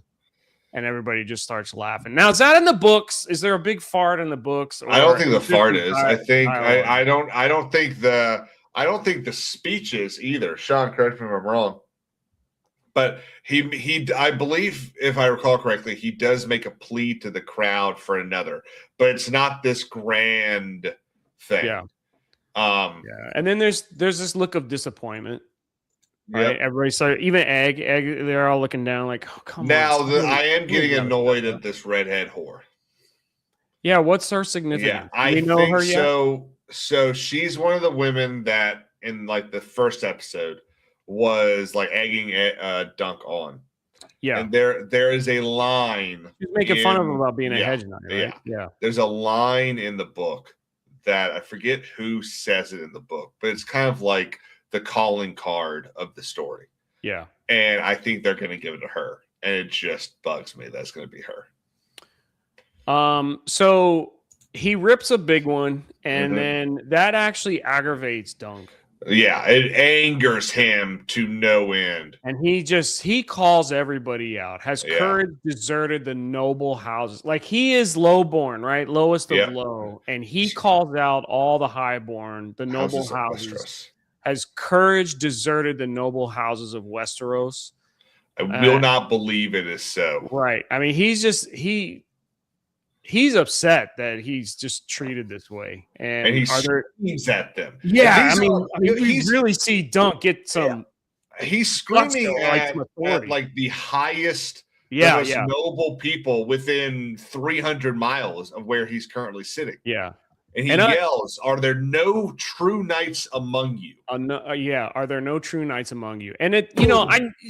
and everybody just starts laughing. Now, is that in the books? Is there a big fart in the books? I don't think the fart is. I think dialogue? I don't think the speeches either. Sean, correct me if I'm wrong. But I believe, if I recall correctly, he does make a plea to the crowd for another, but it's not this grand thing. Yeah. And then there's this look of disappointment. Right? Yep. Everybody started, even Egg, they're all looking down like, oh, come now on. I am getting annoyed at this redhead whore. Yeah, what's her significance? Yeah, Do we know her yet? So she's one of the women that in like the first episode was like egging Dunk on. Yeah. And there is a line. She's making fun of him about being a hedge knight, right? Yeah. There's a line in the book that I forget who says it in the book, but it's kind of like the calling card of the story. Yeah. And I think they're going to give it to her. And it just bugs me that's going to be her. So he rips a big one, and then that actually aggravates Dunk. Yeah, it angers him to no end. And he calls everybody out. Has courage deserted the noble houses? Like, he is lowborn, right? Lowest of low. And he calls out all the highborn, the noble houses. Has courage deserted the noble houses of Westeros? I will not believe it is so. Right. I mean, he's upset that he's just treated this way, and he screams at them. Yeah, I mean, we really see Dunk get some. Yeah. He's screaming at like the highest, most noble people within 300 miles of where he's currently sitting. Yeah, and he yells, "Are there no true knights among you?" Are there no true knights among you? And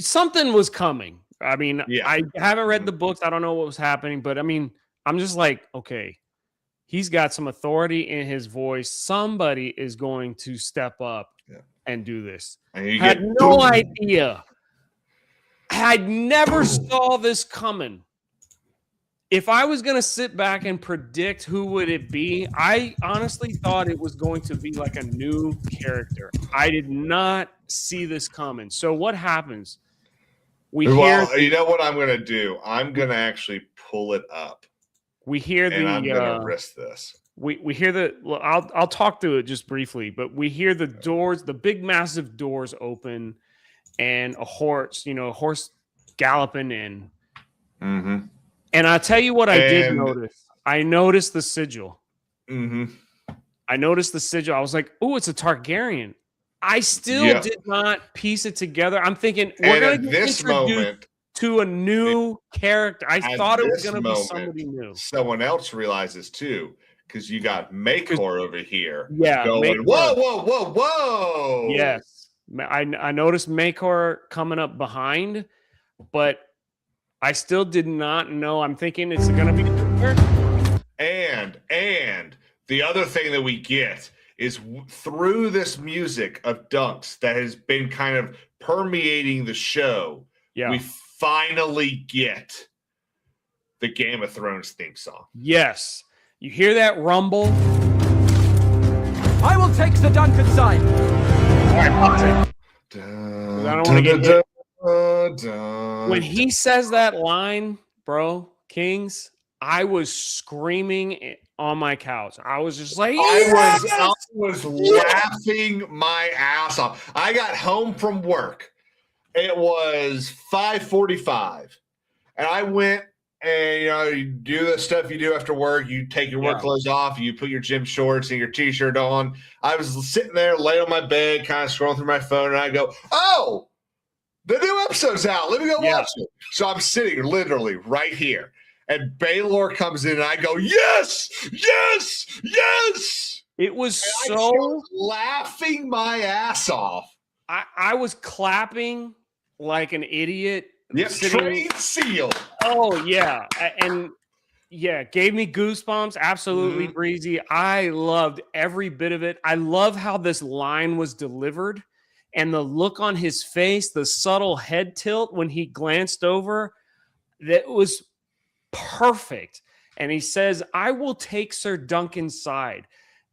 something was coming. I mean, I haven't read the books. I don't know what was happening, but I mean, I'm just like, okay, he's got some authority in his voice. Somebody is going to step up and do this. I had no idea. I never saw this coming. If I was going to sit back and predict who would it be, I honestly thought it was going to be like a new character. I did not see this coming. So what happens? You know what I'm going to do? I'm going to actually pull it up. We hear and I'm going to risk this. We hear I'll talk through it just briefly, but we hear the doors, the big massive doors open, and a horse galloping in. Mm-hmm. And I'll tell you what I did notice. I noticed the sigil. Mm-hmm. I noticed the sigil. I was like, "Oh, it's a Targaryen." I still did not piece it together. I'm thinking we're going to get introduced to a new character. I thought it was going to be somebody new. Someone else realizes too, because you got Maekor over here. Yeah, going, whoa. Yes, I noticed Maekor coming up behind, but I still did not know. I'm thinking it's going to be a new character. And the other thing that we get is through this music of Dunk's that has been kind of permeating the show. Yeah. We finally get the Game of Thrones theme song. Yes. You hear that rumble? I will take the Duncan side. All right, I'll take it. I don't want to get hit. When he says that line, bro, Kings, I was screaming on my couch. I was just like, I was laughing my ass off. I got home from work. It was 5:45, and I went and you do the stuff you do after work. You take your work clothes off, you put your gym shorts and your t-shirt on. I was sitting there, laying on my bed, kind of scrolling through my phone, and I go, "Oh, the new episode's out. Let me go watch it." So I'm sitting literally right here, and Baylor comes in, and I go, "Yes, yes, yes!" It was and I was laughing my ass off. I was clapping like an idiot. Yeah, trade seal. Oh, yeah. And gave me goosebumps. Absolutely breezy. I loved every bit of it. I love how this line was delivered and the look on his face, the subtle head tilt when he glanced over. That was perfect. And he says, "I will take Sir Duncan's side."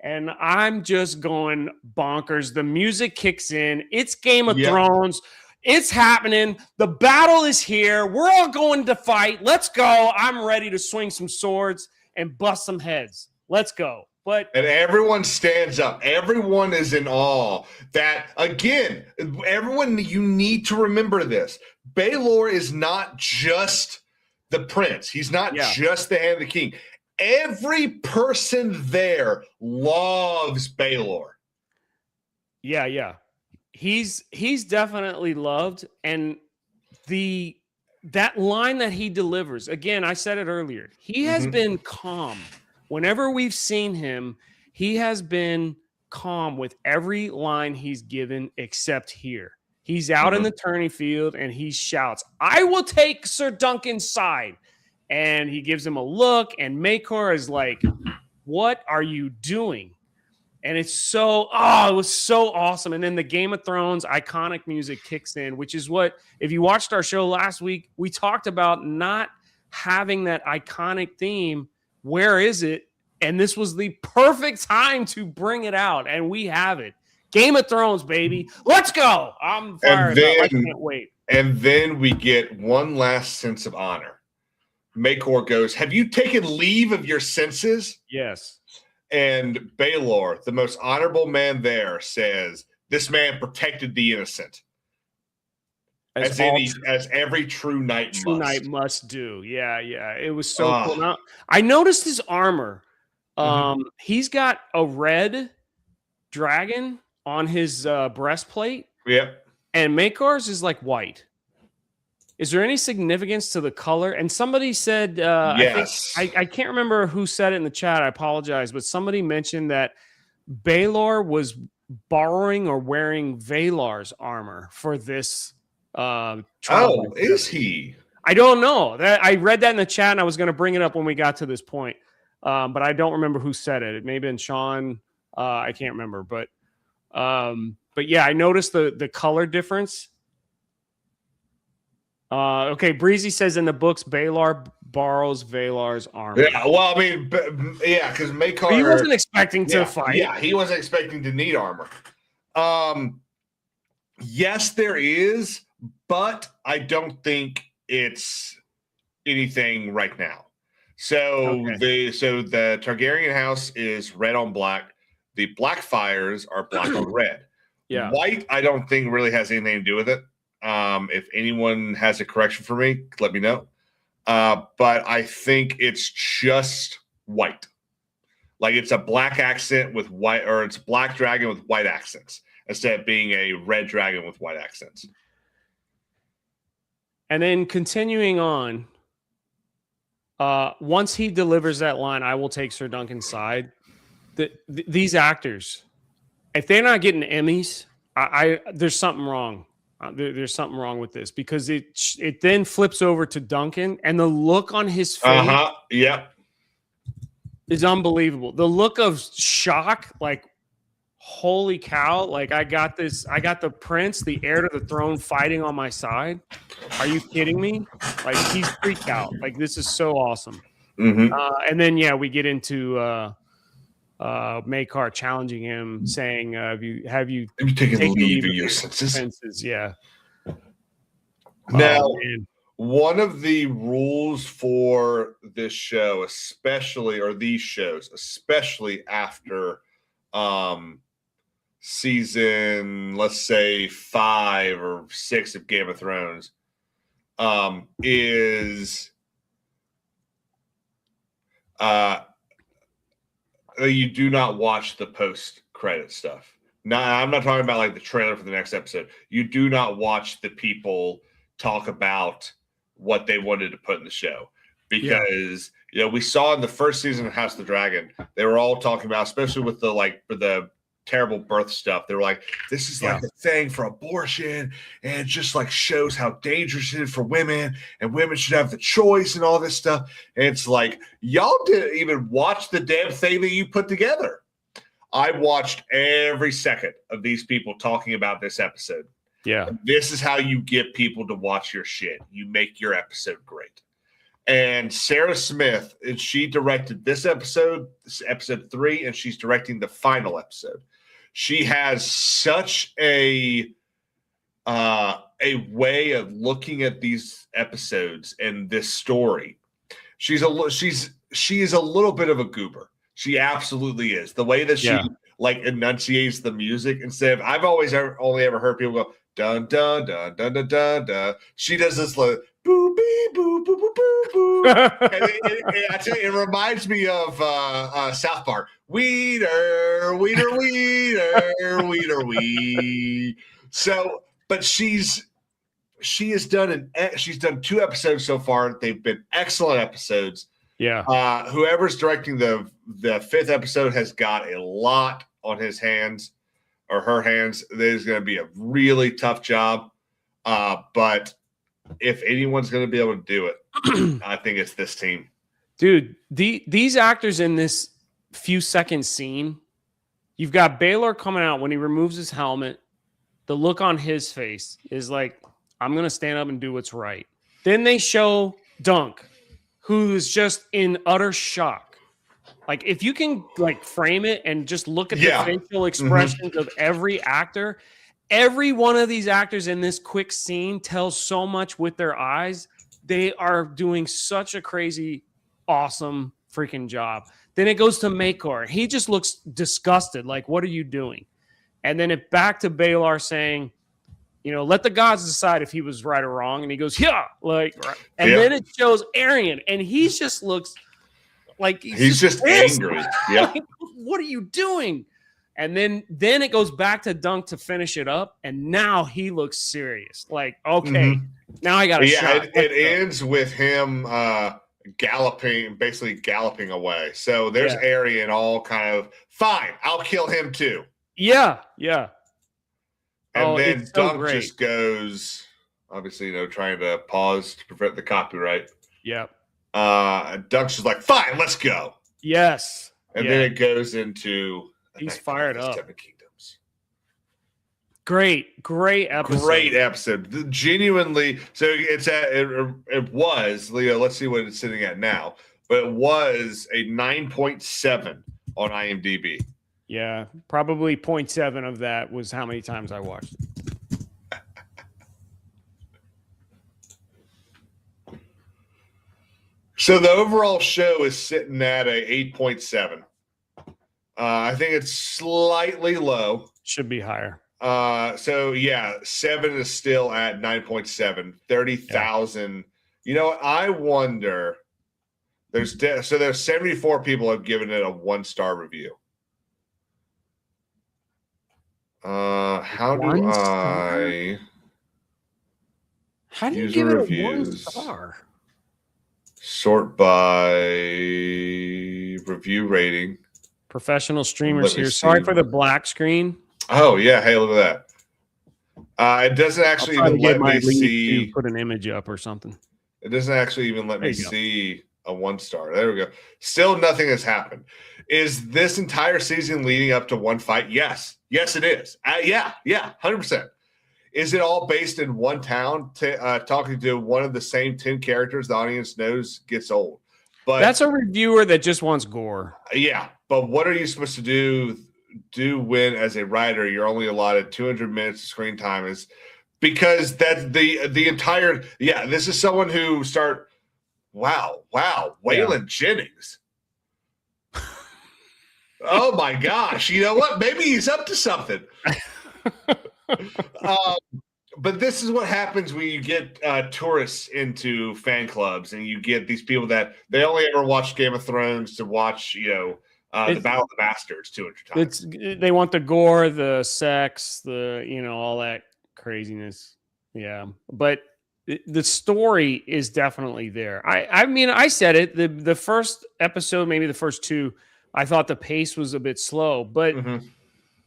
and I'm just going bonkers. The music kicks in. It's Game of Yep. Thrones. It's happening. The battle is here. We're all going to fight. Let's go. I'm ready to swing some swords and bust some heads. Let's go. But And everyone stands up. Everyone is in awe. That, again, everyone, you need to remember this. Baelor is not just the prince. He's not just the hand of the king. Every person there loves Baelor. yeah. He's definitely loved. And that line that he delivers, again, I said it earlier, he has been calm. Whenever we've seen him, he has been calm with every line he's given except here. He's out in the tourney field and he shouts, "I will take Sir Duncan's side." And he gives him a look, and Maekor is like, "What are you doing?" And it was so awesome. And then the Game of Thrones iconic music kicks in, which is what, if you watched our show last week, we talked about not having that iconic theme. Where is it? And this was the perfect time to bring it out. And we have it. Game of Thrones, baby. Let's go. I'm fired up. I can't wait. And then we get one last sense of honor. Maekor goes, "Have you taken leave of your senses?" Yes. And Baelor, the most honorable man there, says, "This man protected the innocent." As every true knight must do. Yeah. It was so cool. Now, I noticed his armor. He's got a red dragon on his breastplate. Yep. And Maekor's is like white. Is there any significance to the color? And somebody said, yes. I can't remember who said it in the chat. I apologize, but somebody mentioned that Baelor was borrowing or wearing Valar's armor for this. Is he? I don't know. I read that in the chat, and I was going to bring it up when we got to this point, but I don't remember who said it. It may have been Sean. I can't remember, but yeah, I noticed the color difference. Okay, Breezy says in the books, Baelor borrows Valar's armor. Yeah, well, I mean, because Maekor, he wasn't expecting to fight. Yeah, he wasn't expecting to need armor. Yes, there is, but I don't think it's anything right now. So the Targaryen house is red on black. The Blackfires are black on red. Yeah, white, I don't think really has anything to do with it. If anyone has a correction for me, let me know. But I think it's just white. Like it's a black accent with white, or it's black dragon with white accents instead of being a red dragon with white accents. And then continuing on, once he delivers that line, "I will take Sir Duncan's side." These actors, if they're not getting Emmys, there's something wrong. There's something wrong with this, because it then flips over to Duncan, and the look on his face is unbelievable. The look of shock, like, holy cow, like I got the prince, the heir to the throne, fighting on my side. Are you kidding me? Like, he's freaked out. Like, this is so awesome. And then we get into Maekor challenging him, saying, have you taken leave of your senses? Yeah. Now, one of the rules for this show, especially, or these shows, especially after season, let's say 5 or 6 of Game of Thrones, is you do not watch the post-credit stuff. Now, I'm not talking about like the trailer for the next episode. You do not watch the people talk about what they wanted to put in the show, because we saw in the first season of House of the Dragon, they were all talking about, especially with the terrible birth stuff. They were like, this is like a thing for abortion, and it just like shows how dangerous it is for women, and women should have the choice and all this stuff. And it's like, y'all didn't even watch the damn thing that you put together. I watched every second of these people talking about this episode. Yeah. This is how you get people to watch your shit. You make your episode great. And Sarah Smith, and she directed this episode 3, and she's directing the final episode. She has such a way of looking at these episodes and this story. She is a little bit of a goober. She absolutely is. The way that she like enunciates the music instead of only ever heard people go dun dun dun dun dun dun dun. She does this like boo bee boo boo boo boo boo. And I tell you, it reminds me of South Park. Weeder, weeder, weeder, weeder, wee. So, but she has done she's done 2 episodes so far. They've been excellent episodes. Yeah. Whoever's directing the 5th episode has got a lot on his hands or her hands. There's going to be a really tough job. But if anyone's going to be able to do it, I think it's this team. Dude, these actors in this few second scene, you've got Baylor coming out when he removes his helmet. The look on his face is like, I'm going to stand up and do what's right. Then they show Dunk, who's just in utter shock. Like, if you can like frame it and just look at the facial expressions of every actor, every one of these actors in this quick scene tells so much with their eyes. They are doing such a crazy, awesome freaking job. Then it goes to Makor. He just looks disgusted. Like, what are you doing? And then it back to Baylor saying, let the gods decide if he was right or wrong. And he goes, yeah. Then it shows Arian, and he just looks like he's just angry. Yeah. Like, what are you doing? And then it goes back to Dunk to finish it up, and now he looks serious. Like, okay, now I got a shot. It ends with him basically galloping away. So there's Arian all kind of, fine, I'll kill him too. Yeah. And then Dunk just goes, obviously, trying to pause to prevent the copyright. Yeah. Dunk's just like, fine, let's go. Yes. And then it goes into he's fired up. Seven Kingdoms. Great episode. Great episode. Genuinely. So it was, Leo, let's see what it's sitting at now. But it was a 9.7 on IMDb. Yeah, probably 0.7 of that was how many times I watched it. So the overall show is sitting at a 8.7. I think it's slightly low. Should be higher. 7 is still at 9.7. 30,000. I wonder. There's 74 people have given it a 1-star review. How do you give it a 1-star? Sort by review rating. Professional streamers here. Sorry for the black screen. Oh yeah, hey, look at that. It doesn't actually even let me see. Put an image up or something. It doesn't actually even let me see a 1-star. There we go. Still nothing has happened. Is this entire season leading up to one fight? Yes, it is. 100%. Is it all based in one town? Talking to one of the same 10 characters the audience knows gets old. But that's a reviewer that just wants gore. Yeah, but what are you supposed to do when, as a writer, you're only allotted 200 minutes of screen time? Is because that's the entire. Yeah, this is someone who start. Wow, Waylon Jennings. Oh my gosh! You know what? Maybe he's up to something. But this is what happens when you get tourists into fan clubs, and you get these people that they only ever watch Game of Thrones to watch, the Battle of the Bastards 200 times. They want the gore, the sex, all that craziness. Yeah, but the story is definitely there. I mean, I said it. The first episode, maybe the first 2, I thought the pace was a bit slow, but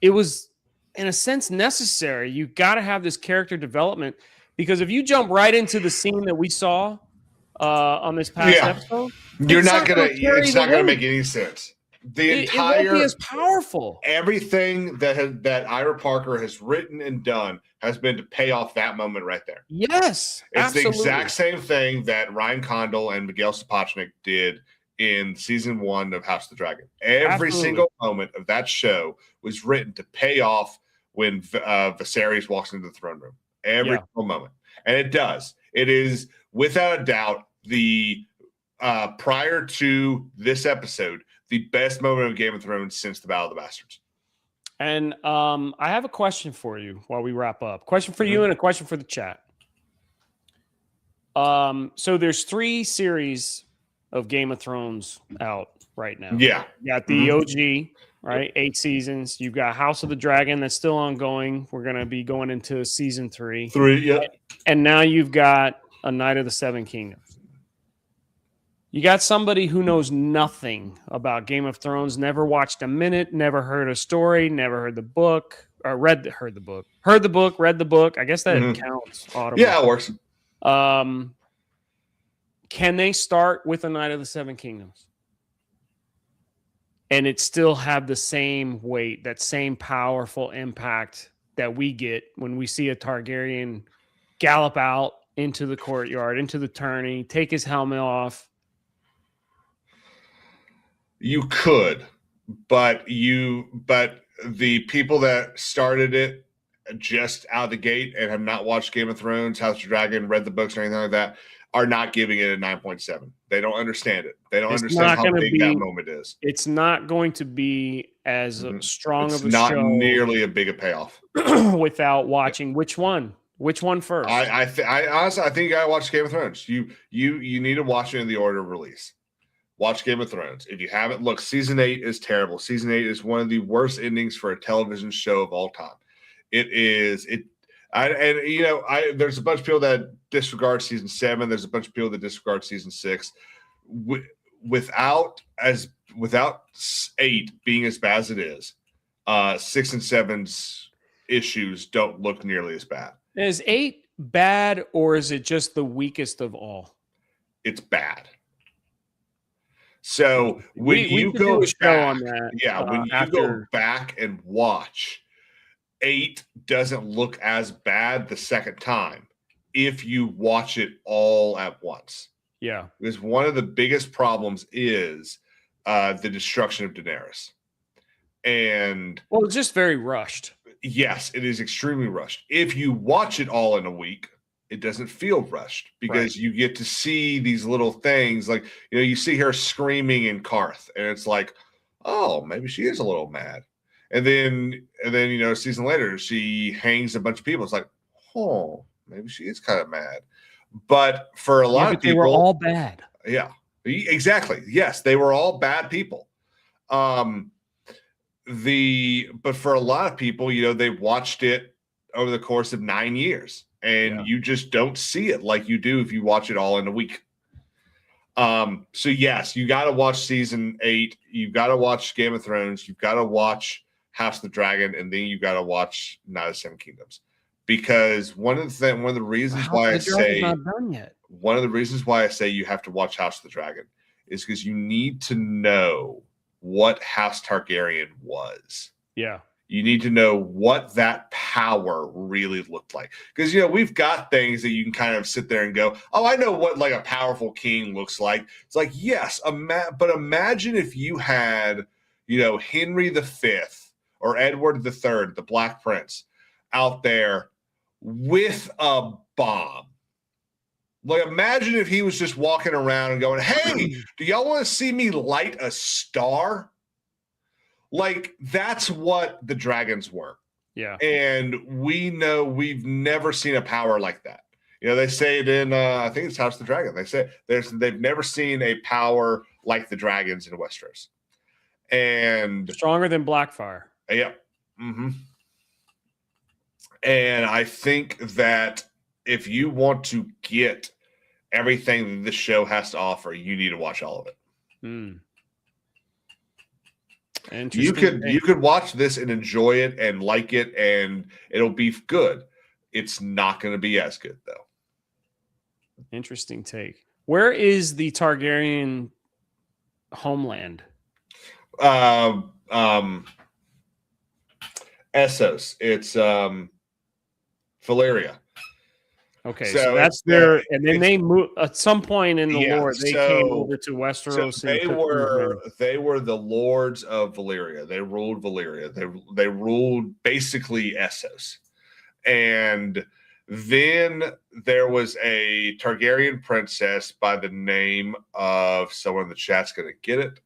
it was, in a sense, necessary. You got to have this character development, because if you jump right into the scene that we saw on this past episode, it's not going to make any sense. the It won't entire be as powerful. everything that Ira Parker has written and done has been to pay off that moment right there. Yes, It's absolutely. the exact same thing that Ryan Condal and Miguel Sapochnik did in season 1 of House of the Dragon. Every Absolutely. single moment of that show was written to pay off when Viserys walks into the throne room. Every single moment. And it does. It is, without a doubt, the prior to this episode, the best moment of Game of Thrones since the Battle of the Bastards. And I have a question for you while we wrap up. Question for you and a question for the chat. So there's 3 series of Game of Thrones out right now. Yeah. You got the OG, right? 8 seasons. You've got House of the Dragon that's still ongoing. We're going to be going into season 3. 3, yeah. And now you've got A Night of the Seven Kingdoms. You got somebody who knows nothing about Game of Thrones, never watched a minute, never heard a story, never heard the book, or heard the book, read the book. I guess that counts. Audible. Yeah, it works. Can they start with A Night of the Seven Kingdoms and it still have the same weight, that same powerful impact that we get when we see a Targaryen gallop out into the courtyard, into the tourney, take his helmet off? You could, but the people that started it just out of the gate and have not watched Game of Thrones, House of the Dragon, read the books or anything like that are not giving it a 9.7. They don't understand it. They don't understand how big that moment is. It's not going to be as strong of a show. It's not nearly a big a payoff without watching. Which one? Which one first? I honestly, I think you gotta watch Game of Thrones. You need to watch it in the order of release. Watch Game of Thrones. If you haven't, look, season 8 is terrible. Season 8 is one of the worst endings for a television show of all time. It is. There's a bunch of people that disregard season 7. There's a bunch of people that disregard season 6. Without 8 being as bad as it is, 6 and 7's issues don't look nearly as bad. Is 8 bad, or is it just the weakest of all? It's bad. So when you go back, when you go back and watch, 8 doesn't look as bad the second time if you watch it all at once. Yeah, because one of the biggest problems is the destruction of Daenerys, and it's just very rushed. Yes, it is extremely rushed. If you watch it all in a week, it doesn't feel rushed because you get to see these little things. Like, you see her screaming in Karth, and it's like, oh, maybe she is a little mad. And then a season later, she hangs a bunch of people. It's like, oh, maybe she is kind of mad. But for a lot of people, they were all bad. Yeah, exactly. Yes, they were all bad people. But for a lot of people, they watched it over the course of 9 years. And you just don't see it like you do if you watch it all in a week. So yes, you got to watch season 8. You've got to watch Game of Thrones. You've got to watch House of the Dragon, and then you got to watch Night of the Seven Kingdoms. Because one of the reasons why I say not done yet. One of the reasons why I say you have to watch House of the Dragon is because you need to know what House Targaryen was. Yeah. You need to know what that power really looked like. Because, we've got things that you can kind of sit there and go, oh, I know what like a powerful king looks like. It's like, yes, but imagine if you had, Henry V or Edward III, the Black Prince, out there with a bomb. Like, imagine if he was just walking around and going, hey, do y'all want to see me light a star? Like, that's what the dragons were. Yeah. And we know we've never seen a power like that. They say it in, I think it's House of the Dragon. They say they've never seen a power like the dragons in Westeros. And stronger than Blackfire. Yeah. Mm-hmm. And I think that if you want to get everything that this show has to offer, you need to watch all of it. You could watch this and enjoy it and like it, and it'll be good. It's not going to be as good, though. Interesting take. Where is the Targaryen homeland? Essos. It's Valyria. Okay, So so that's it's their, the and then they move at some point in the yeah. lore. They So came over to Westeros. they and took were things. they were the lords of Valyria. They ruled Valyria. They ruled basically Essos, and then there was a Targaryen princess by the name of someone in the chat's going to get it.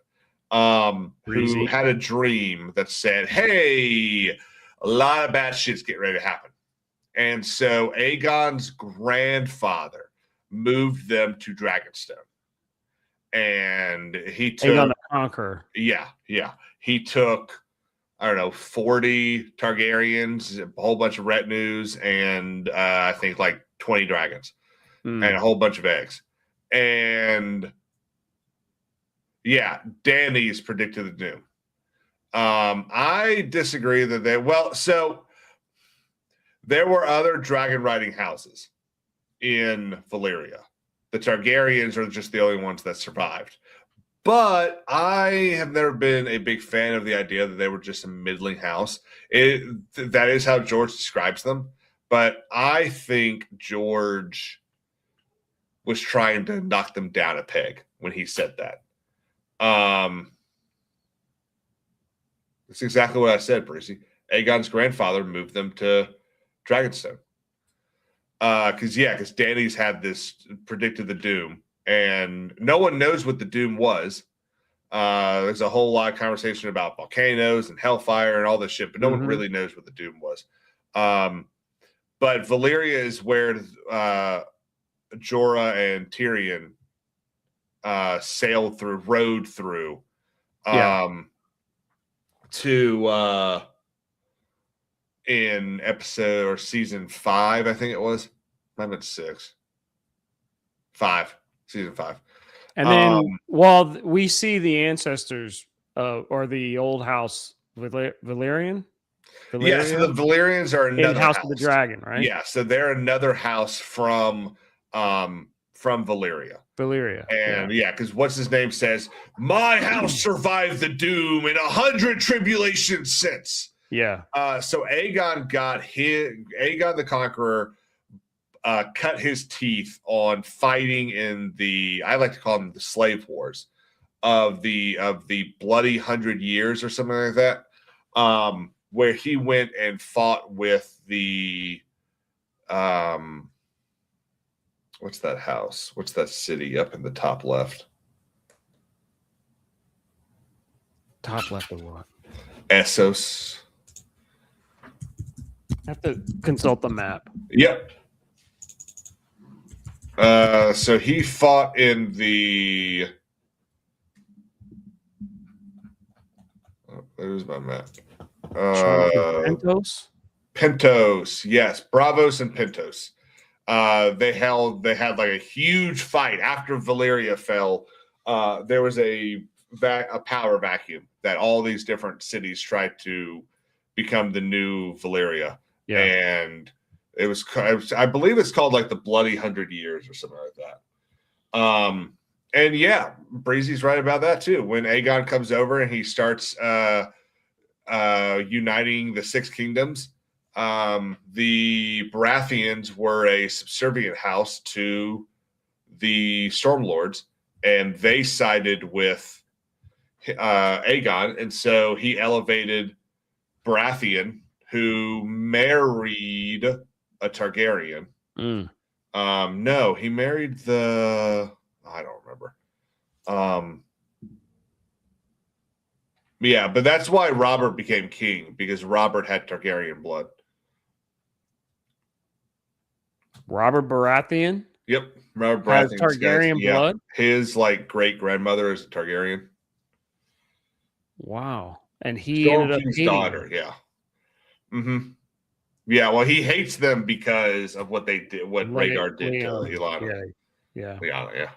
Who Breezy. had a dream that said, "Hey, a lot of bad shit's getting ready to happen." And so Aegon's grandfather moved them to Dragonstone. And he took Aegon the Conqueror. yeah. He took, I don't know, 40 Targaryens, a whole bunch of retinues, and I think like 20 dragons and a whole bunch of eggs. And yeah, Danny's predicted the doom. I disagree that so there were other dragon riding houses in Valyria. The Targaryens are just the only ones that survived. But I have never been a big fan of the idea that they were just a middling house. That is how George describes them. But I think George was trying to knock them down a peg when he said that. That's exactly what I said, Breezy. Aegon's grandfather moved them to Dragonstone. Because Danny's had this predicted the doom, and no one knows what the doom was. There's a whole lot of conversation about volcanoes and hellfire and all this shit, but no one really knows what the doom was. But Valyria is where Jorah and Tyrion rode through to in episode or season 5, I think it was. I meant 6. 5. Season 5. And then we see the ancestors or the old house Valyrian. Yeah, so the Valyrians are another in House of the Dragon, right? Yeah, so they're another house from Valyria. And because what's his name says, "My house survived the doom in 100 tribulations since." Yeah. So Aegon the Conqueror cut his teeth on fighting in I like to call them the slave wars of the bloody 100 years or something like that, where he went and fought with the what's that house? What's that city up in the top left? Top left of what? Essos. I have to consult the map. Yep. So he fought in the. There's my map. Pentos. Pentos, yes, Bravos and Pentos. They had like a huge fight after Valyria fell. There was a power vacuum that all these different cities tried to become the new Valyria. Yeah. And it was, I believe it's called like the Bloody 100 Years or something like that. And yeah, Breezy's right about that too. When Aegon comes over and he starts uniting the 6 kingdoms, the Baratheons were a subservient house to the Stormlords, and they sided with Aegon, and so he elevated Baratheon, who married a Targaryen. No, he married I don't remember. Yeah, but that's why Robert became king, because Robert had Targaryen blood. Robert Baratheon? Yep. Robert Baratheon has Targaryen blood? His like great grandmother is a Targaryen. Wow. And he ended up hating daughter, yeah. Yeah, well, he hates them because of what they did, what Rhaegar did to Lyanna. Yeah. Lyanna, yeah.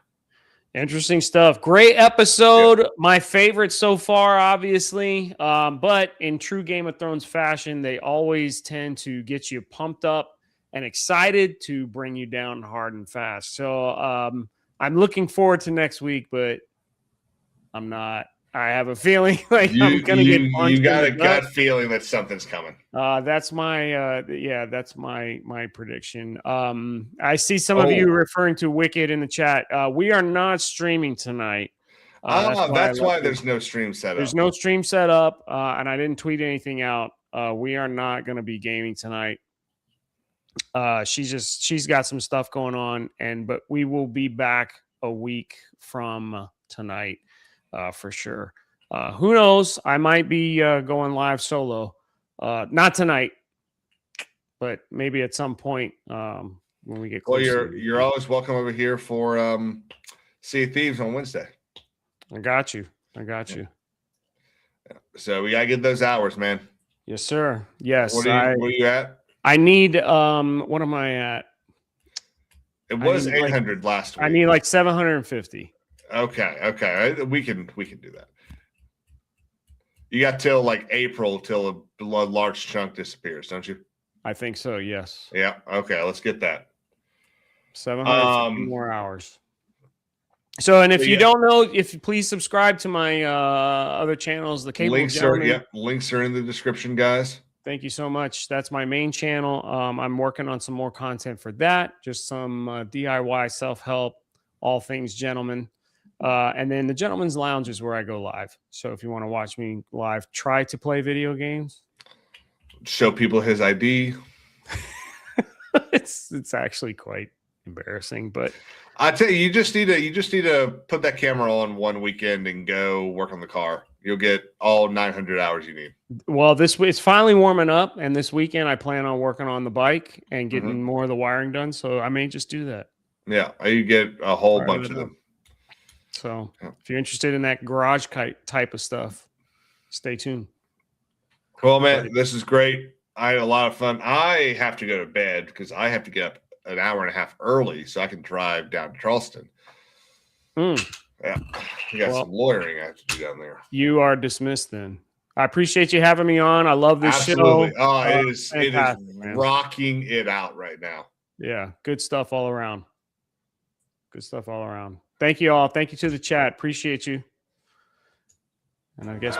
Interesting stuff. Great episode. Yeah. My favorite so far, obviously. But in true Game of Thrones fashion, they always tend to get you pumped up and excited to bring you down hard and fast. So I'm looking forward to next week, but I'm not I have a feeling like I'm gonna get punched. You got a in the gut. gut feeling that something's coming. That's my that's my prediction. I see some of you Oh. referring to Wicked in the chat. We are not streaming tonight. That's why there's no stream set up. There's no stream set up, and I didn't tweet anything out. We are not going to be gaming tonight. She's got some stuff going on, but we will be back a week from tonight for sure. Who knows? I might be going live solo. Not tonight, but maybe at some point when we get closer. Well, you're always welcome over here for Sea of Thieves on Wednesday. I got you. So we gotta get those hours, man. Yes, sir. Yes. What are you at? I need what am I at? It was 800 last week. I need like 750. Okay. We can do that. You got till like April till a large chunk disappears, don't you? I think so. Yes. Yeah. Okay. Let's get that. 750 more hours. So, and if you don't know, if you please subscribe to my other channels, the Cable links links are in the description, guys. Thank you so much. That's my main channel. I'm working on some more content for that. Just some DIY self-help, all things gentlemen. And then the Gentleman's Lounge is where I go live. So if you want to watch me live, try to play video games. Show people his ID. It's actually quite embarrassing, but I tell you, you just need to put that camera on one weekend and go work on the car. You'll get all 900 hours you need. Well, it's finally warming up, and this weekend I plan on working on the bike and getting more of the wiring done. So I may just do that. Yeah, you get a whole bunch of them. So if you're interested in that garage type of stuff, stay tuned. Well, man, this is great. I had a lot of fun. I have to go to bed because I have to get up an hour and a half early so I can drive down to Charleston. Yeah, you got some lawyering I have to do down there. You are dismissed then. I appreciate you having me on. I love this Absolutely. show. Oh, it is rocking it out right now. Yeah, good stuff all around. Thank you all. Thank you to the chat. Appreciate you. And I guess